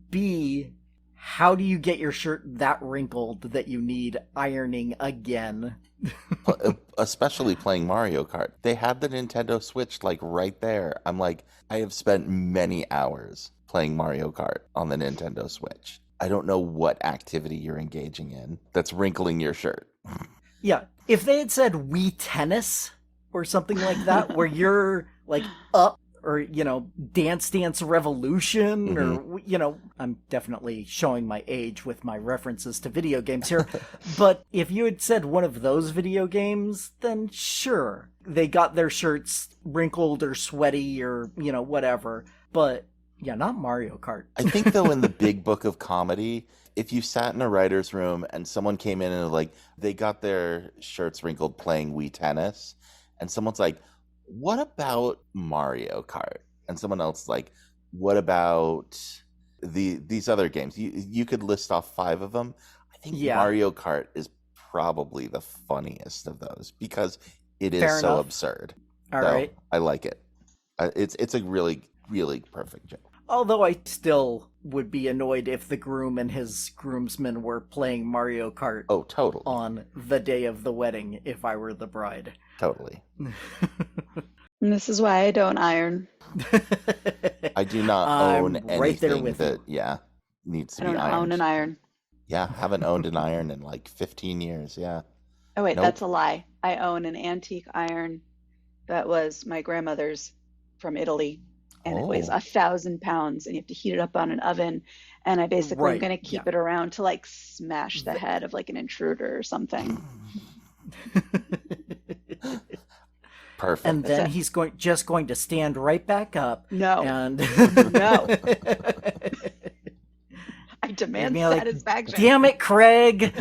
B, how do you get your shirt that wrinkled that you need ironing again? especially playing Mario Kart. They had the Nintendo Switch like right there. I'm like, I have spent many hours playing Mario Kart on the Nintendo Switch. I don't know what activity you're engaging in that's wrinkling your shirt. Yeah, if they had said Wii Tennis or something like that, where you're like up, or, you know, Dance Dance Revolution, or, you know, I'm definitely showing my age with my references to video games here, but if you had said one of those video games, then sure, they got their shirts wrinkled or sweaty or, you know, whatever, but yeah, not Mario Kart. I think, though, in the big book of comedy, if you sat in a writer's room and someone came in and, like, they got their shirts wrinkled playing Wii Tennis, and someone's like, what about Mario Kart? And someone else like, what about these other games? You could list off 5 of them. I think Mario Kart is probably the funniest of those because it is so absurd. All right. I like it. It's a really, really perfect joke. Although I still would be annoyed if the groom and his groomsmen were playing Mario Kart. Oh, totally. On the day of the wedding, if I were the bride. Totally. And this is why I don't iron. I do not own anything right there with that needs to be I don't ironed. own an iron. Yeah, haven't owned an iron in like 15 years. Yeah. Oh wait, Nope. that's a lie. I own an antique iron that was my grandmother's from Italy, and it weighs 1,000 pounds, and you have to heat it up on an oven. And I basically am going to keep it around to like smash the head of like an intruder or something. Perfect. And then he's going to stand right back up. No. And no. I demand satisfaction. Like, damn it, Craig.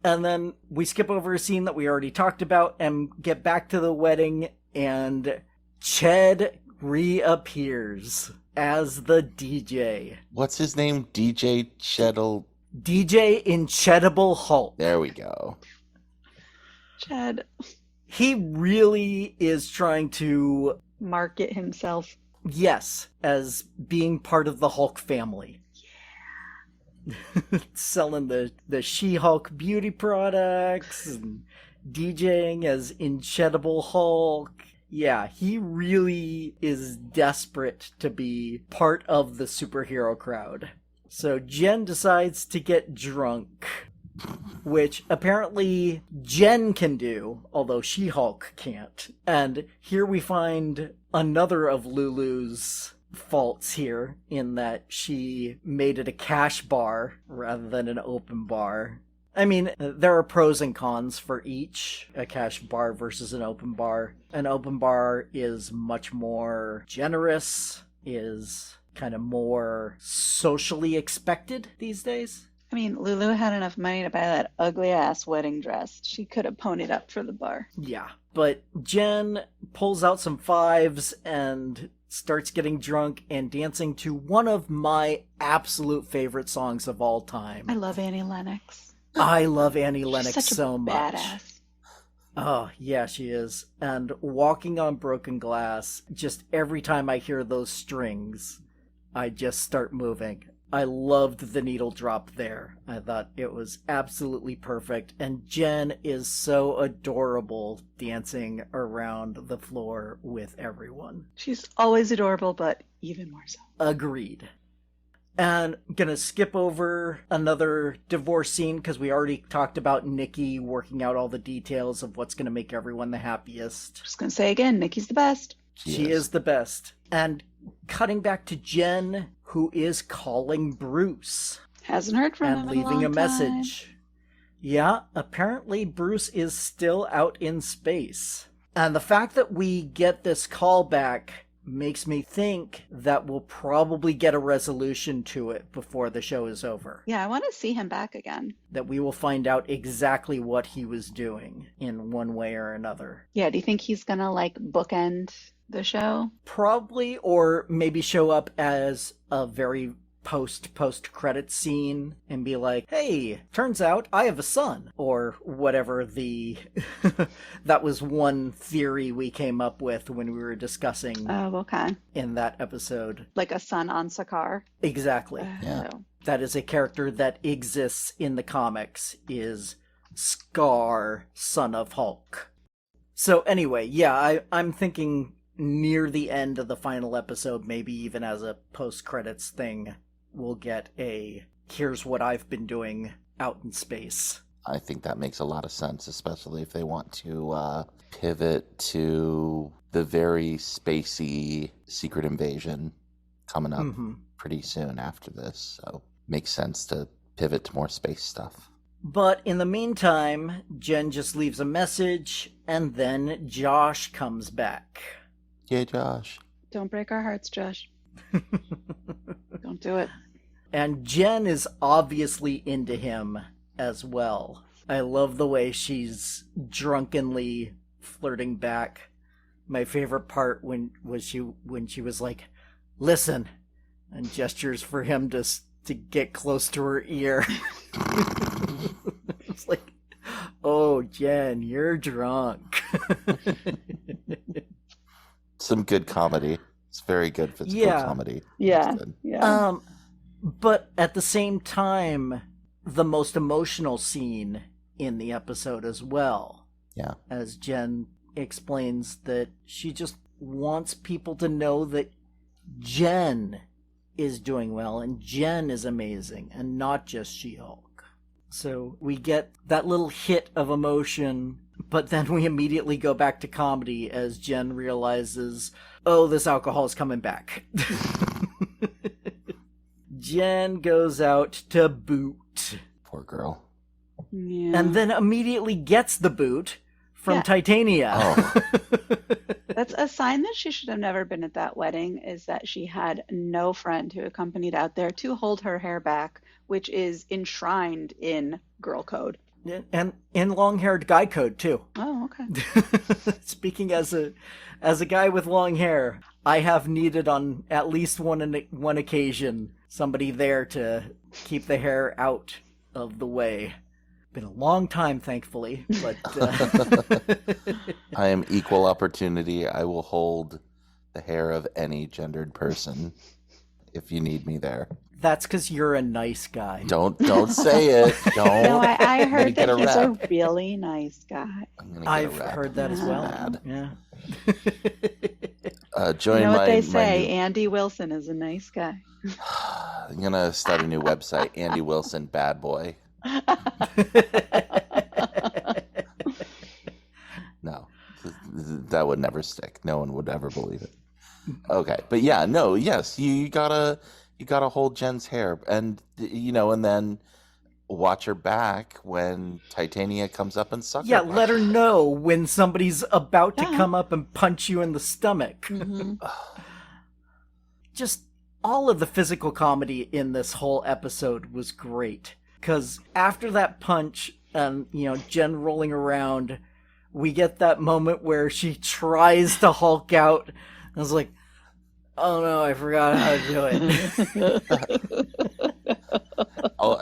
And then we skip over a scene that we already talked about and get back to the wedding, and Ched reappears as the DJ. What's his name? DJ Cheddle. DJ Incredible Hulk. There we go. Ched. He really is trying to market himself. Yes, as being part of the Hulk family. Yeah. Selling the She-Hulk beauty products and DJing as Incredible Hulk. Yeah, he really is desperate to be part of the superhero crowd. So Jen decides to get drunk, which apparently Jen can do, although She-Hulk can't. And here we find another of Lulu's faults here, in that she made it a cash bar rather than an open bar. I mean, there are pros and cons for each, a cash bar versus an open bar. An open bar is much more generous, is kind of more socially expected these days. I mean, Lulu had enough money to buy that ugly-ass wedding dress. She could have ponied up for the bar. Yeah, but Jen pulls out some fives and starts getting drunk and dancing to one of my absolute favorite songs of all time. I love Annie Lennox. I love Annie Lennox She's such so a much. Badass. Oh, yeah, she is. And Walking on Broken Glass, just every time I hear those strings, I just start moving. I loved the needle drop there. I thought it was absolutely perfect. And Jen is so adorable dancing around the floor with everyone. She's always adorable, but even more so. Agreed. And gonna skip over another divorce scene because we already talked about Nikki working out all the details of what's gonna make everyone the happiest. Just gonna say again, Nikki's the best. She is the best. And cutting back to Jen, who is calling Bruce. Hasn't heard from him and in a leaving long a message. Yeah, apparently Bruce is still out in space. And the fact that we get this call back makes me think that we'll probably get a resolution to it before the show is over. Yeah, I want to see him back again. That we will find out exactly what he was doing in one way or another. Yeah, do you think he's gonna like bookend the show? Probably, or maybe show up as a very post credit scene and be like, hey, turns out I have a son, or whatever the that was one theory we came up with when we were discussing okay. in that episode. Like a son on Sakaar. Exactly. Yeah. That is a character that exists in the comics, is Scar, son of Hulk. So anyway, yeah, I'm thinking near the end of the final episode, maybe even as a post-credits thing, we'll get a here's what I've been doing out in space. I think that makes a lot of sense, especially if they want to pivot to the very spacey Secret Invasion coming up pretty soon after this. So makes sense to pivot to more space stuff. But in the meantime, Jen just leaves a message, and then Josh comes back. Yeah, Josh. Don't break our hearts, Josh. Don't do it. And Jen is obviously into him as well. I love the way she's drunkenly flirting back. My favorite part when she was like, listen, and gestures for him to get close to her ear. It's like, oh, Jen, you're drunk. Some good comedy. It's very good physical comedy. Yeah. Yeah. But at the same time, the most emotional scene in the episode as well. Yeah. As Jen explains that she just wants people to know that Jen is doing well and Jen is amazing and not just She-Hulk. So we get that little hit of emotion, but then we immediately go back to comedy as Jen realizes, oh, this alcohol is coming back. Jen goes out to boot. Poor girl. Yeah. And then immediately gets the boot from Titania. Oh. That's a sign that she should have never been at that wedding, is that she had no friend who accompanied out there to hold her hair back, which is enshrined in girl code. And in long-haired guy code, too. Oh, okay. Speaking as a guy with long hair, I have needed on at least one occasion somebody there to keep the hair out of the way. Been a long time, thankfully, but I am equal opportunity. I will hold the hair of any gendered person if you need me there. That's because you're a nice guy. Don't say it. Don't. No, I heard get that a he's a rap. really nice guy. I've heard that as well. Mad. Yeah. Join You know what my, they my say, new- Andy Wilson is a nice guy. I'm gonna start a new website, Andy Wilson Bad Boy. No, that would never stick. No one would ever believe it. Okay, but yeah, no, yes, you gotta hold Jen's hair, and and then watch her back when Titania comes up and sucks. Yeah, let her know when somebody's about to Yeah. come up and punch you in the stomach. Mhm. Just all of the physical comedy in this whole episode was great. Because after that punch and, Jen rolling around, we get that moment where she tries to Hulk out. I was like, oh no, I forgot how to do it.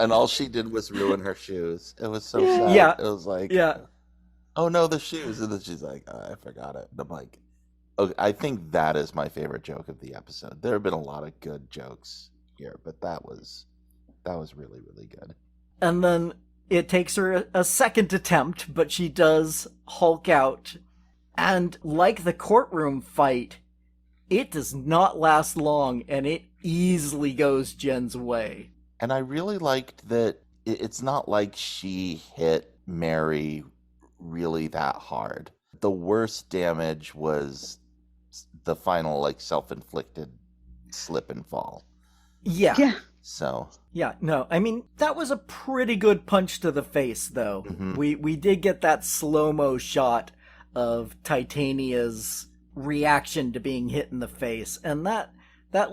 And all she did was ruin her shoes. It was so Yeah. sad. Yeah. It was like, Yeah. oh no, the shoes. And then she's like, oh, I forgot it. And I'm like, okay, I think that is my favorite joke of the episode. There have been a lot of good jokes here, but that was really, really good. And then it takes her a second attempt, but she does Hulk out. And like the courtroom fight, it does not last long, and it easily goes Jen's way. And I really liked that it's not like she hit Mary really that hard. The worst damage was the final, self-inflicted slip and fall. Yeah. Yeah. So, Yeah, no, I mean, that was a pretty good punch to the face, though. Mhm. We did get that slow-mo shot of Titania's reaction to being hit in the face, and that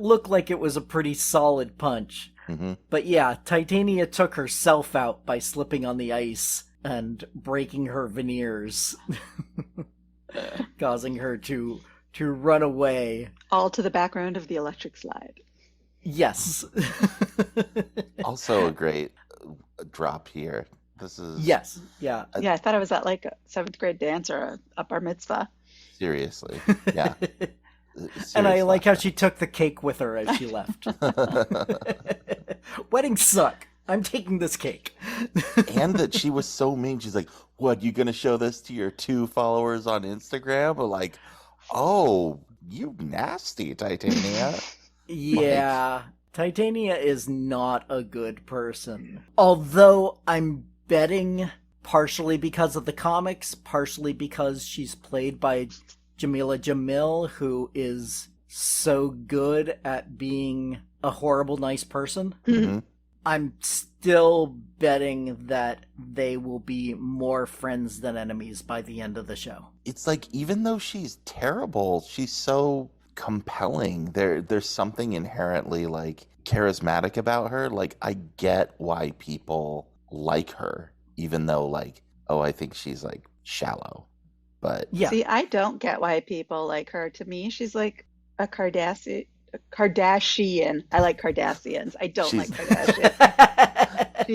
looked like it was a pretty solid punch. mhm. But yeah, Titania took herself out by slipping on the ice and breaking her veneers, causing her to run away. All to the background of the electric slide. Yes. Also a great drop here. This is Yes. Yeah. Yeah, I thought I was at like a seventh grade dance or a bar mitzvah. seriously, yeah, And I serious like how laughter. she took the cake with her as she left. Weddings suck. I'm taking this cake. And that she was so mean. She's like, "What? You gonna show this to your 2 followers on Instagram?" Or like, "Oh, you nasty, Titania." Like, Yeah, Titania is not a good person. Although I'm betting partially because of the comics, partially because she's played by Jamila Jamil, who is so good at being a horrible, nice person. mhm. I'm still betting that they will be more friends than enemies by the end of the show. It's like even though she's terrible, she's so compelling. There's something inherently like charismatic about her. Like I get why people like her, even though like, oh, I think she's like shallow. But Yeah. See, I don't get why people like her. To me, she's like a Kardashian. I like Kardashians. I don't like she's Kardashians.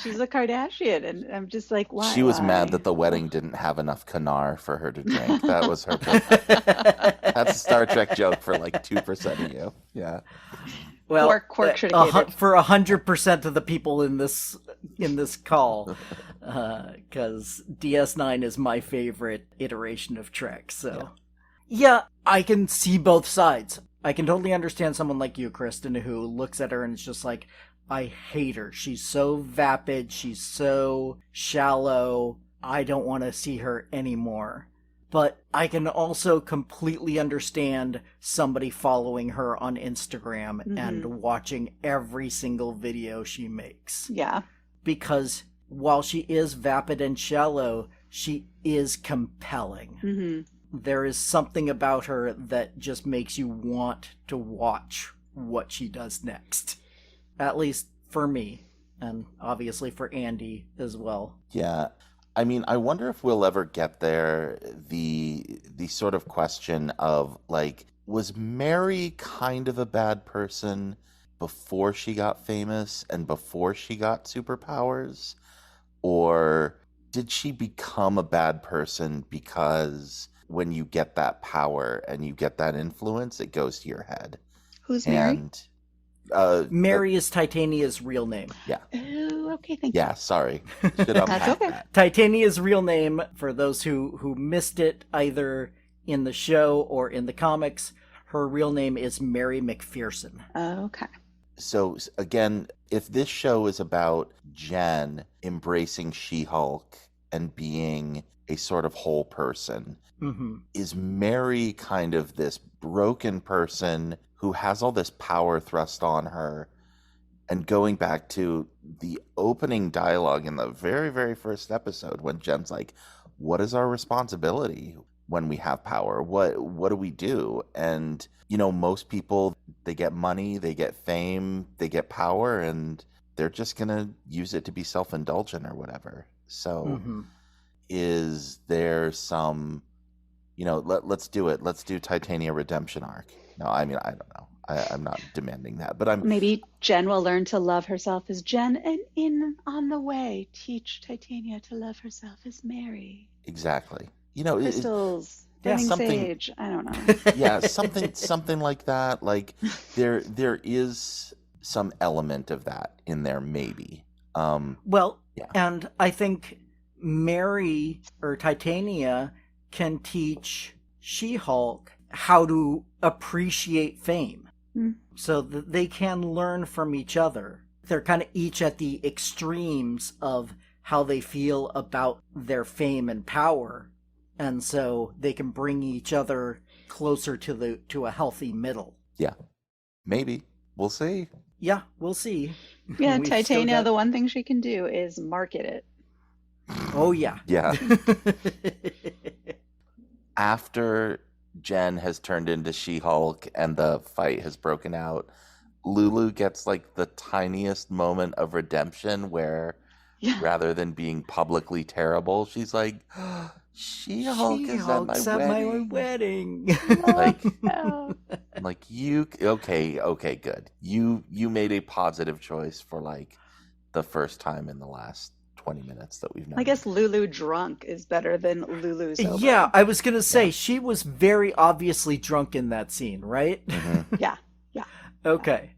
She's a Kardashian, and I'm just like, why? she was mad that the Why? wedding didn't have enough Kanar for her to drink. That was her big. That's a Star Trek joke for like 2% of you. Yeah. Well, Quark should have hated. for 100% of the people in this call, because DS9 is my favorite iteration of Trek. So, yeah, I can see both sides. I can totally understand someone like you, Kristen, who looks at her and is just like, I hate her. She's so vapid. She's so shallow. I don't want to see her anymore. But I can also completely understand somebody following her on Instagram and watching every single video she makes. Yeah. Because while she is vapid and shallow, she is compelling. Mm-hmm. There is something about her that just makes you want to watch what she does next. At least for me, and obviously for Andy as well. Yeah. I mean, I wonder if we'll ever get there, the sort of question of like, was Mary kind of a bad person before she got famous and before she got superpowers? Or did she become a bad person because when you get that power and you get that influence, it goes to your head? Who's Mary? And Mary is Titania's real name. yeah. Oh, okay, thank you. Yeah, sorry. Should unpack okay. that. Titania's real name, for those who missed it either in the show or in the comics, her real name is Mary McPherson. Okay. So again, if this show is about Jen embracing She-Hulk and being a sort of whole person, is Mary kind of this broken person who has all this power thrust on her? And going back to the opening dialogue in the very, very first episode, when Jen's like, what is our responsibility when we have power? What do we do? And, you know, most people, they get money, they get fame, they get power, and they're just going to use it to be self-indulgent or whatever. So is there some, you know, let's do it. Let's do Titania redemption arc. No, I mean, I don't know. I'm not demanding that, but Maybe Jen will learn to love herself as Jen, and on the way, teach Titania to love herself as Mary. exactly. You know, Crystals, burning something- sage. I don't know. yeah, something like that. Like there is some element of that in there, maybe. Well, Yeah. and I think Mary or Titania can teach She-Hulk how to appreciate fame. So that they can learn from each other. They're kind of each at the extremes of how they feel about their fame and power. And so they can bring each other closer to a healthy middle. Yeah, maybe we'll see. Yeah, we'll see. Yeah, We've still Titania, got- the one thing she can do is market it. Oh, yeah. Yeah. After Jen has turned into She-Hulk and the fight has broken out, Lulu gets like the tiniest moment of redemption where Yeah. rather than being publicly terrible, she's like, She-Hulk is at She-Hulk's my at my wedding. wedding. Like, Oh, like okay, good. You made a positive choice for like the first time in the last 20 minutes that we've known. I guess Lulu drunk is better than Lulu sober. Yeah, I was gonna say, Yeah. she was very obviously drunk in that scene, right? Yeah. Okay.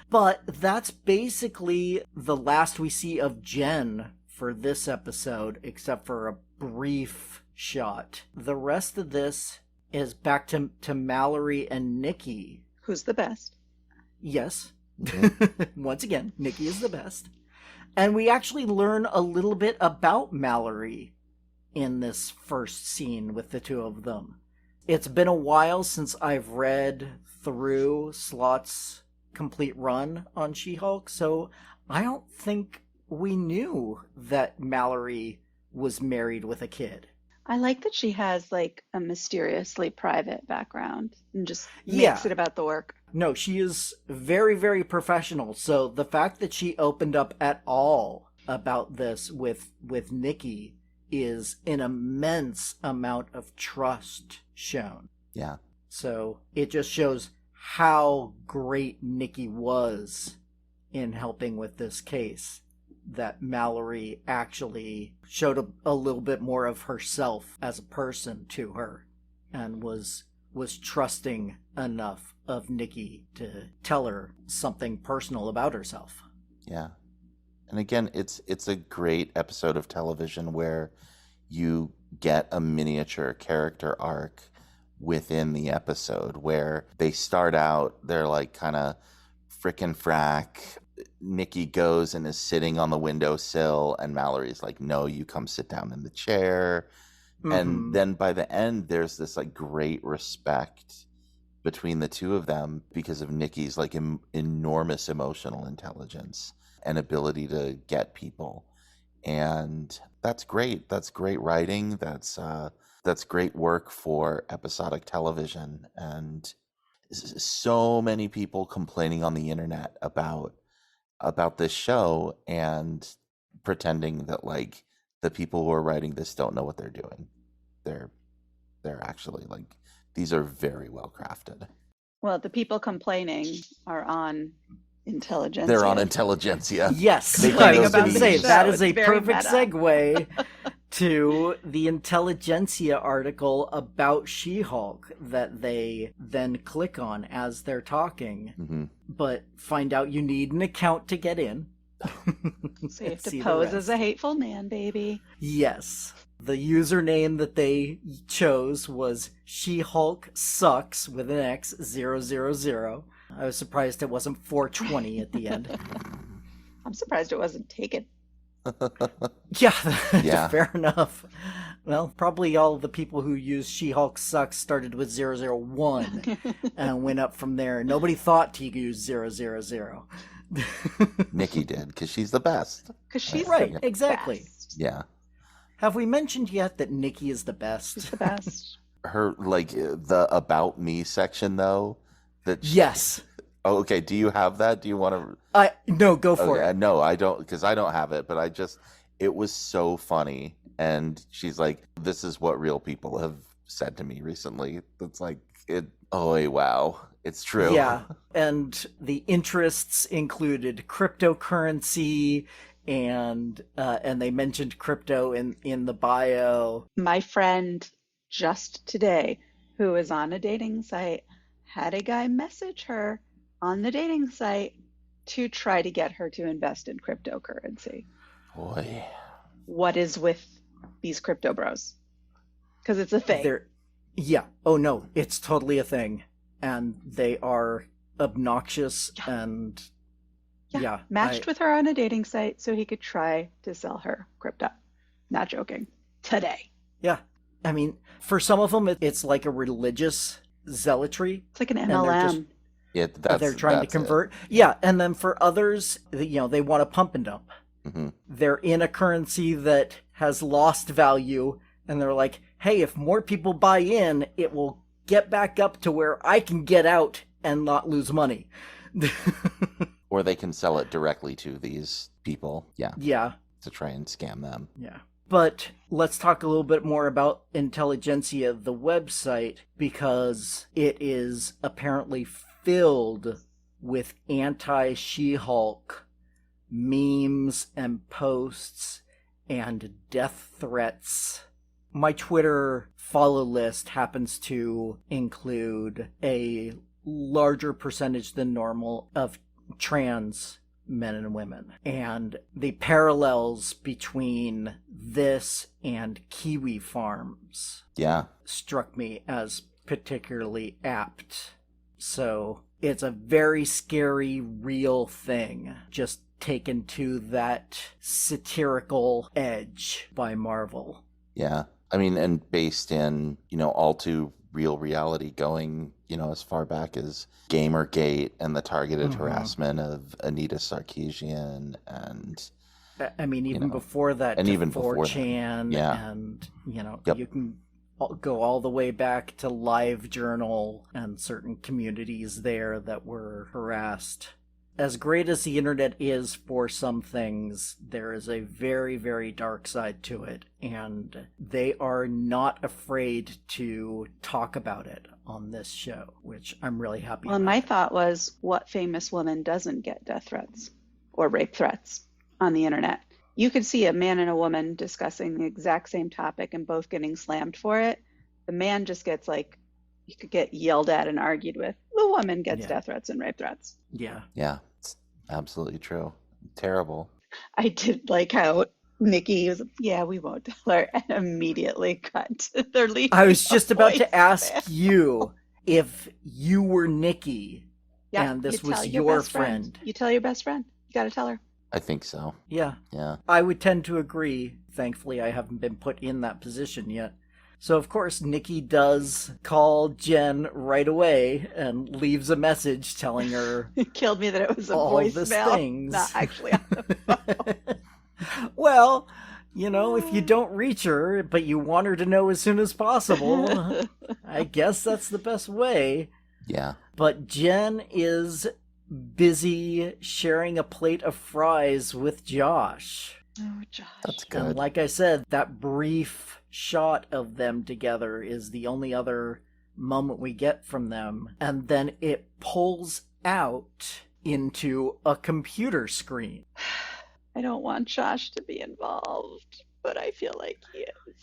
But that's basically the last we see of Jen for this episode, except for a brief shot. The rest of this is back to Mallory and Nikki. Who's the best? Yes. Once again, Nikki is the best. And we actually learn a little bit about Mallory in this first scene with the two of them. It's been a while since I've read through Slott's complete run on She-Hulk, so I don't think we knew that Mallory was married with a kid. I like that she has like a mysteriously private background and just Yeah. makes it about the work. No, she is very, very professional. So the fact that she opened up at all about this with Nikki is an immense amount of trust shown. Yeah. So it just shows how great Nikki was in helping with this case, that Mallory actually showed a little bit more of herself as a person to her and was trusting enough of Nikki to tell her something personal about herself. Yeah. And again, it's a great episode of television where you get a miniature character arc within the episode where they start out, they're like kind of frickin' frack. Nikki goes and is sitting on the windowsill, and Mallory's like, no, you come sit down in the chair. And then by the end, there's this like great respect between the two of them because of Nikki's like enormous emotional intelligence and ability to get people. And that's great. That's great writing. That's great work for episodic television. And so many people complaining on the internet about this show and pretending that like the people who are writing this don't know what they're doing. They're actually like, these are very well crafted. Well, the people complaining are on Intelligentsia. They're on Intelligentsia. Yes, They I can was go about to to say, the that show. is a It's very perfect meta. segue to the Intelligentsia article about She-Hulk that they then click on as they're talking, Mm-hmm. but find out you need an account to get in. So you have See to the pose rest. as a hateful man, baby. Yes. The username that they chose was She-Hulk Sucks with an X 000. I was surprised it wasn't 420 at the end. I'm surprised it wasn't taken. Yeah, Yeah. fair enough. Well, probably all the people who used She-Hulk Sucks started with 001 and went up from there. Nobody thought to use 000. Nikki did because she's the best. Because she's Right, the exactly. best. Yeah. Have we mentioned yet that Nikki is the She's best? the best. Her like the about me section though. Yes. Oh, okay. Do you have that? Do you want to? No, go for it. No, I don't, because I don't have it. But it was so funny. And she's like, "This is what real people have said to me recently." It's like it. Oh, wow, it's true. Yeah, and the interests included cryptocurrency, and they mentioned crypto in the bio. My friend just today, who is on a dating site, had a guy message her on the dating site to try to get her to invest in cryptocurrency. Boy. What is with these crypto bros? Because it's a thing. Yeah. Oh no, it's totally a thing, and they are obnoxious and yeah. Matched with her on a dating site so he could try to sell her crypto. Not joking. Today. Yeah. I mean, for some of them, it's like a religious zealotry. It's like an And they're just- MLM. Yeah, They're trying to that's convert. Yeah, and then for others, they want to pump and dump. Mm-hmm. They're in a currency that has lost value, and they're like, hey, if more people buy in, it will get back up to where I can get out and not lose money. Or they can sell it directly to these people. Yeah, Yeah. to try and scam them. Yeah. But let's talk a little bit more about Intelligentsia, the website, because it is apparently filled with anti-She-Hulk memes and posts and death threats. My Twitter follow list happens to include a larger percentage than normal of trans men and women. And the parallels between this and Kiwi Farms struck me as particularly apt. So it's a very scary, real thing, just taken to that satirical edge by Marvel. Yeah. I mean, and based in, all too real reality, going, as far back as Gamergate and the targeted harassment of Anita Sarkeesian and... I mean, even before that, and to even before 4chan, that. and, you can go all the way back to LiveJournal and certain communities there that were harassed. As great as the internet is for some things, there is a very, very dark side to it, and they are not afraid to talk about it on this show, which I'm really happy about. Well, my thought was, what famous woman doesn't get death threats or rape threats on the internet? You could see a man and a woman discussing the exact same topic and both getting slammed for it. The man just gets you could get yelled at and argued with. The woman gets death threats and rape threats. Yeah. Yeah, it's absolutely true. Terrible. I did like how Nikki was, we won't tell her, and immediately cut to their lead. I was just about to ask you if you were Nikki and this was your friend. You tell your best friend. You got to tell her. I think so. Yeah. Yeah. I would tend to agree. Thankfully, I haven't been put in that position yet. So, of course, Nikki does call Jen right away and leaves a message telling her It killed me that it was a all voicemail, these things. not actually on the phone. Well, if you don't reach her, but you want her to know as soon as possible, I guess that's the best way. Yeah. But Jen is busy sharing a plate of fries with Josh. Oh, Josh. That's good. And like I said, that brief shot of them together is the only other moment we get from them. And then it pulls out into a computer screen. I don't want Josh to be involved, but I feel like he is.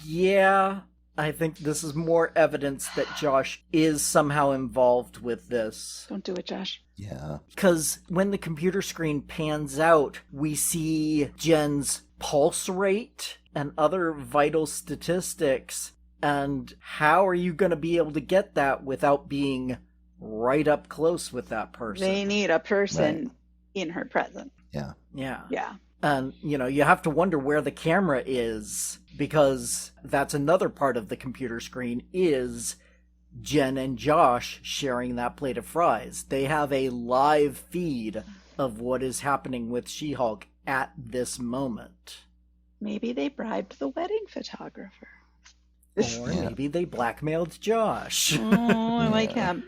Yeah, I think this is more evidence that Josh is somehow involved with this. Don't do it, Josh. Yeah. Because when the computer screen pans out, we see Jen's pulse rate and other vital statistics. And how are you going to be able to get that without being right up close with that person? They need a person in her presence. Yeah. Yeah. Yeah. And, you have to wonder where the camera is, because that's another part of the computer screen is Jen and Josh sharing that plate of fries. They have a live feed of what is happening with She-Hulk at this moment. Maybe they bribed the wedding photographer. Or maybe they blackmailed Josh. Oh, I like him.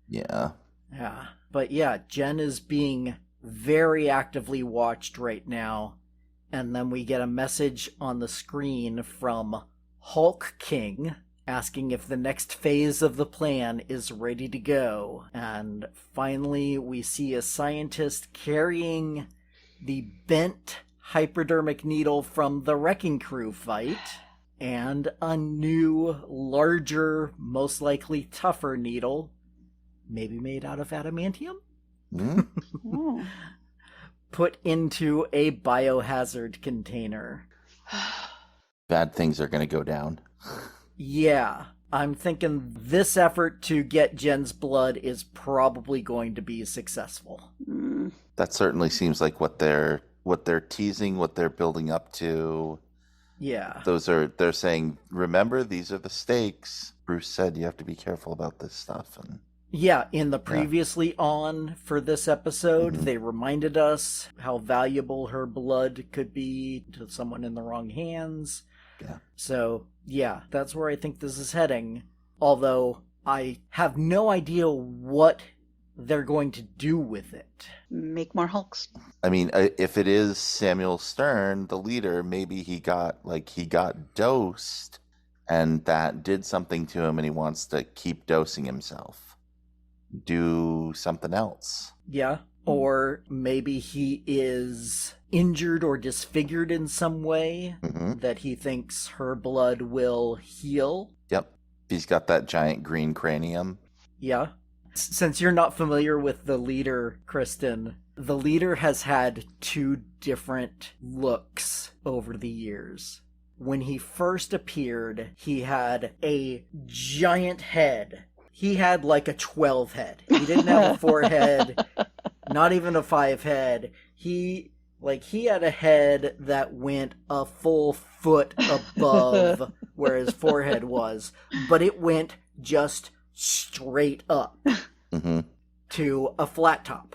Yeah. Yeah. But yeah, Jen is being very actively watched right now. And then we get a message on the screen from Hulk King asking if the next phase of the plan is ready to go. And finally, we see a scientist carrying the bent hypodermic needle from the Wrecking Crew fight, and a new, larger, most likely tougher needle, maybe made out of adamantium? Mm. Put into a biohazard container. Bad things are going to go down. Yeah, I'm thinking this effort to get Jen's blood is probably going to be successful. That certainly seems like what they're teasing, what they're building up to. Yeah. They're saying, remember, these are the stakes. Bruce said you have to be careful about this stuff. And yeah, in the previously on for this episode, they reminded us how valuable her blood could be to someone in the wrong hands. Yeah. So, yeah, that's where I think this is heading. Although I have no idea what they're going to do with it. Make more Hulks. I mean, if it is Samuel Stern, the leader, maybe he got dosed, and that did something to him, and he wants to keep dosing himself. Do something else. Yeah. Or maybe he is injured or disfigured in some way that he thinks her blood will heal. Yep. He's got that giant green cranium. Yeah. Since you're not familiar with the leader, Kristin, the leader has had 2 different looks over the years. When he first appeared, he had a giant head. He had like a 12 head. He didn't have a 4 head, not even a 5 head. He had a head that went a full foot above where his forehead was, but it went just straight up to a flat top.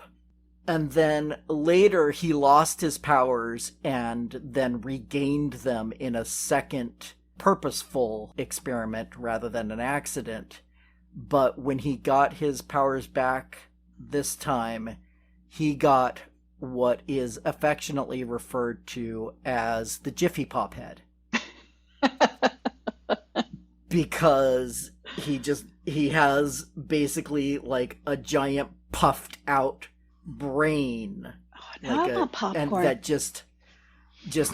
And then later he lost his powers and then regained them in a second purposeful experiment rather than an accident. But when he got his powers back this time, he got what is affectionately referred to as the Jiffy Pop head. Because he has basically like a giant puffed out brain. Oh, no, I want popcorn. And that just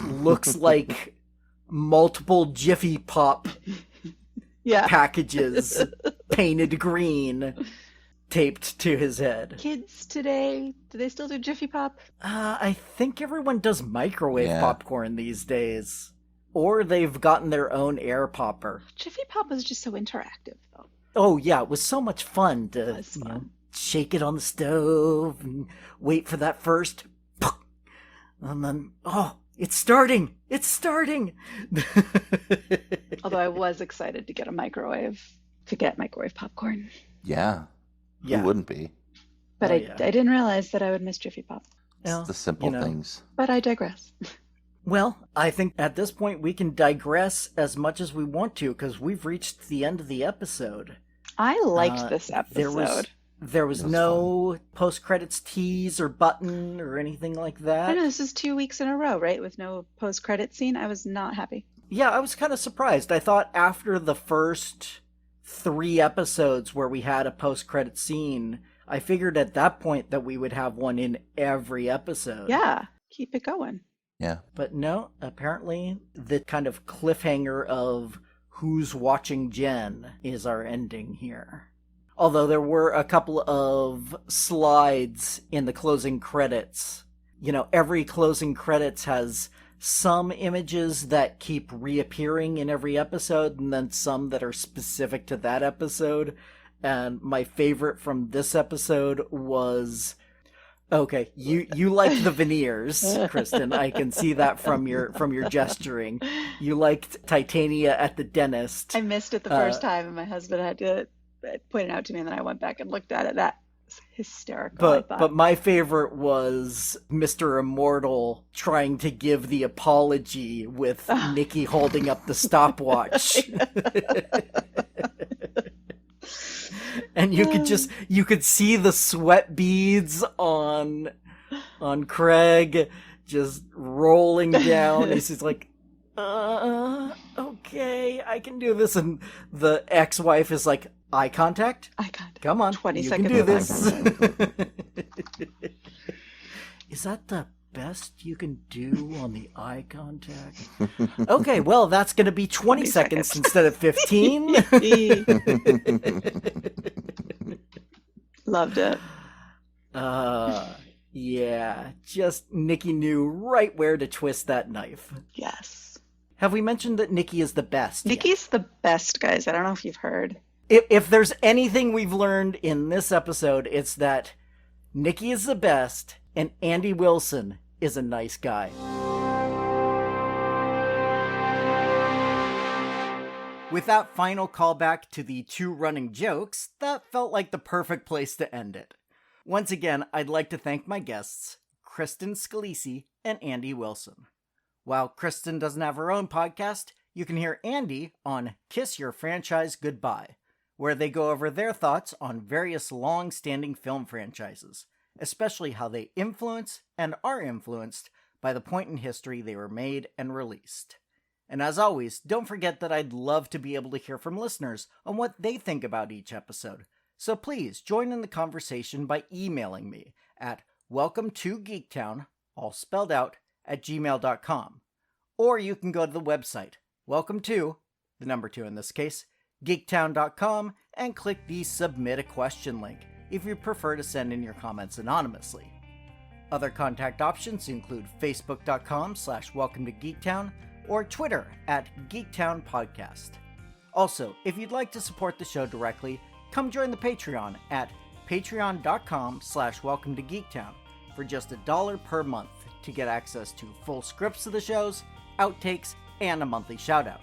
looks like multiple Jiffy Pop packages painted green taped to his head. Kids today, do they still do Jiffy Pop? I think everyone does microwave popcorn these days. Or they've gotten their own air popper. Jiffy Pop was just so interactive, though. Oh, yeah, it was so much fun to shake it on the stove and wait for that first... And then, it's starting! It's starting! Although I was excited to get microwave popcorn. Yeah. Who wouldn't be? But I didn't realize that I would miss Jiffy Pop. It's the simple things. But I digress. Well, I think at this point we can digress as much as we want to because we've reached the end of the episode. I liked this episode. There was no post-credits tease or button or anything like that. I know, this is 2 weeks in a row, right? With no post-credit scene. I was not happy. Yeah, I was kind of surprised. I thought after the first 3 episodes where we had a post-credit scene, I figured at that point that we would have one in every episode. Yeah, keep it going. Yeah. But no, apparently the kind of cliffhanger of who's watching Jen is our ending here. Although there were a couple of slides in the closing credits. You know, every closing credits has some images that keep reappearing in every episode, and then some that are specific to that episode. And my favorite from this episode was... Okay, you like the veneers, Kristin. I can see that from your gesturing. You liked Titania at the dentist. I missed it the first time, and my husband had to point it out to me, and then I went back and looked at it. That was hysterical. But my favorite was Mr. Immortal trying to give the apology with Nikki holding up the stopwatch. And you could see the sweat beads on Craig just rolling down. He's just like, okay, I can do this. And the ex-wife is like, eye contact? Eye contact. Come on, 20 you seconds can do this. Is that the best you can do on the eye contact? Okay, well, that's going to be 20 seconds instead of 15. Loved it. Yeah, just Nikki knew right where to twist that knife. Yes. Have we mentioned that Nikki is the best? Nikki's the best, guys. I don't know if you've heard. If there's anything we've learned in this episode, it's that Nikki is the best and Andy Wilson is a nice guy. With that final callback to the 2 running jokes, that felt like the perfect place to end it. Once again, I'd like to thank my guests, Kristin Scalisi and Andy Wilson. While Kristin doesn't have her own podcast, you can hear Andy on Kiss Your Franchise Goodbye, where they go over their thoughts on various long-standing film franchises, especially how they influence and are influenced by the point in history they were made and released. And as always, don't forget that I'd love to be able to hear from listeners on what they think about each episode. So please join in the conversation by emailing me at welcome2geektown, all spelled out, @gmail.com. Or you can go to the website, welcome to, the number 2 in this case, geektown.com, and click the Submit a Question link if you prefer to send in your comments anonymously. Other contact options include facebook.com/welcome-to-geektown or Twitter @geektownpodcast. Also, if you'd like to support the show directly, come join the Patreon at patreon.com/welcome-to-geektown for just $1 per month to get access to full scripts of the shows, outtakes, and a monthly shoutout.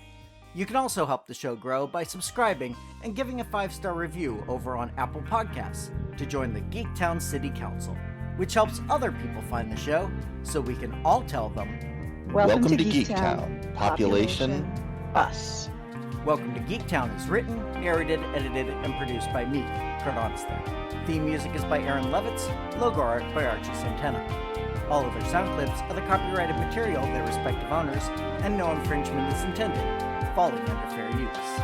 You can also help the show grow by subscribing and giving a 5-star review over on Apple Podcasts to join the Geektown City Council, which helps other people find the show so we can all tell them, Welcome to Geektown. Population us. Welcome to Geektown is written, narrated, edited, and produced by me, Kurt Onstad. Theme music is by Aaron Levitz, logo art by Archie Santana. All other sound clips are the copyrighted material of their respective owners, and no infringement is intended, falling under fair use.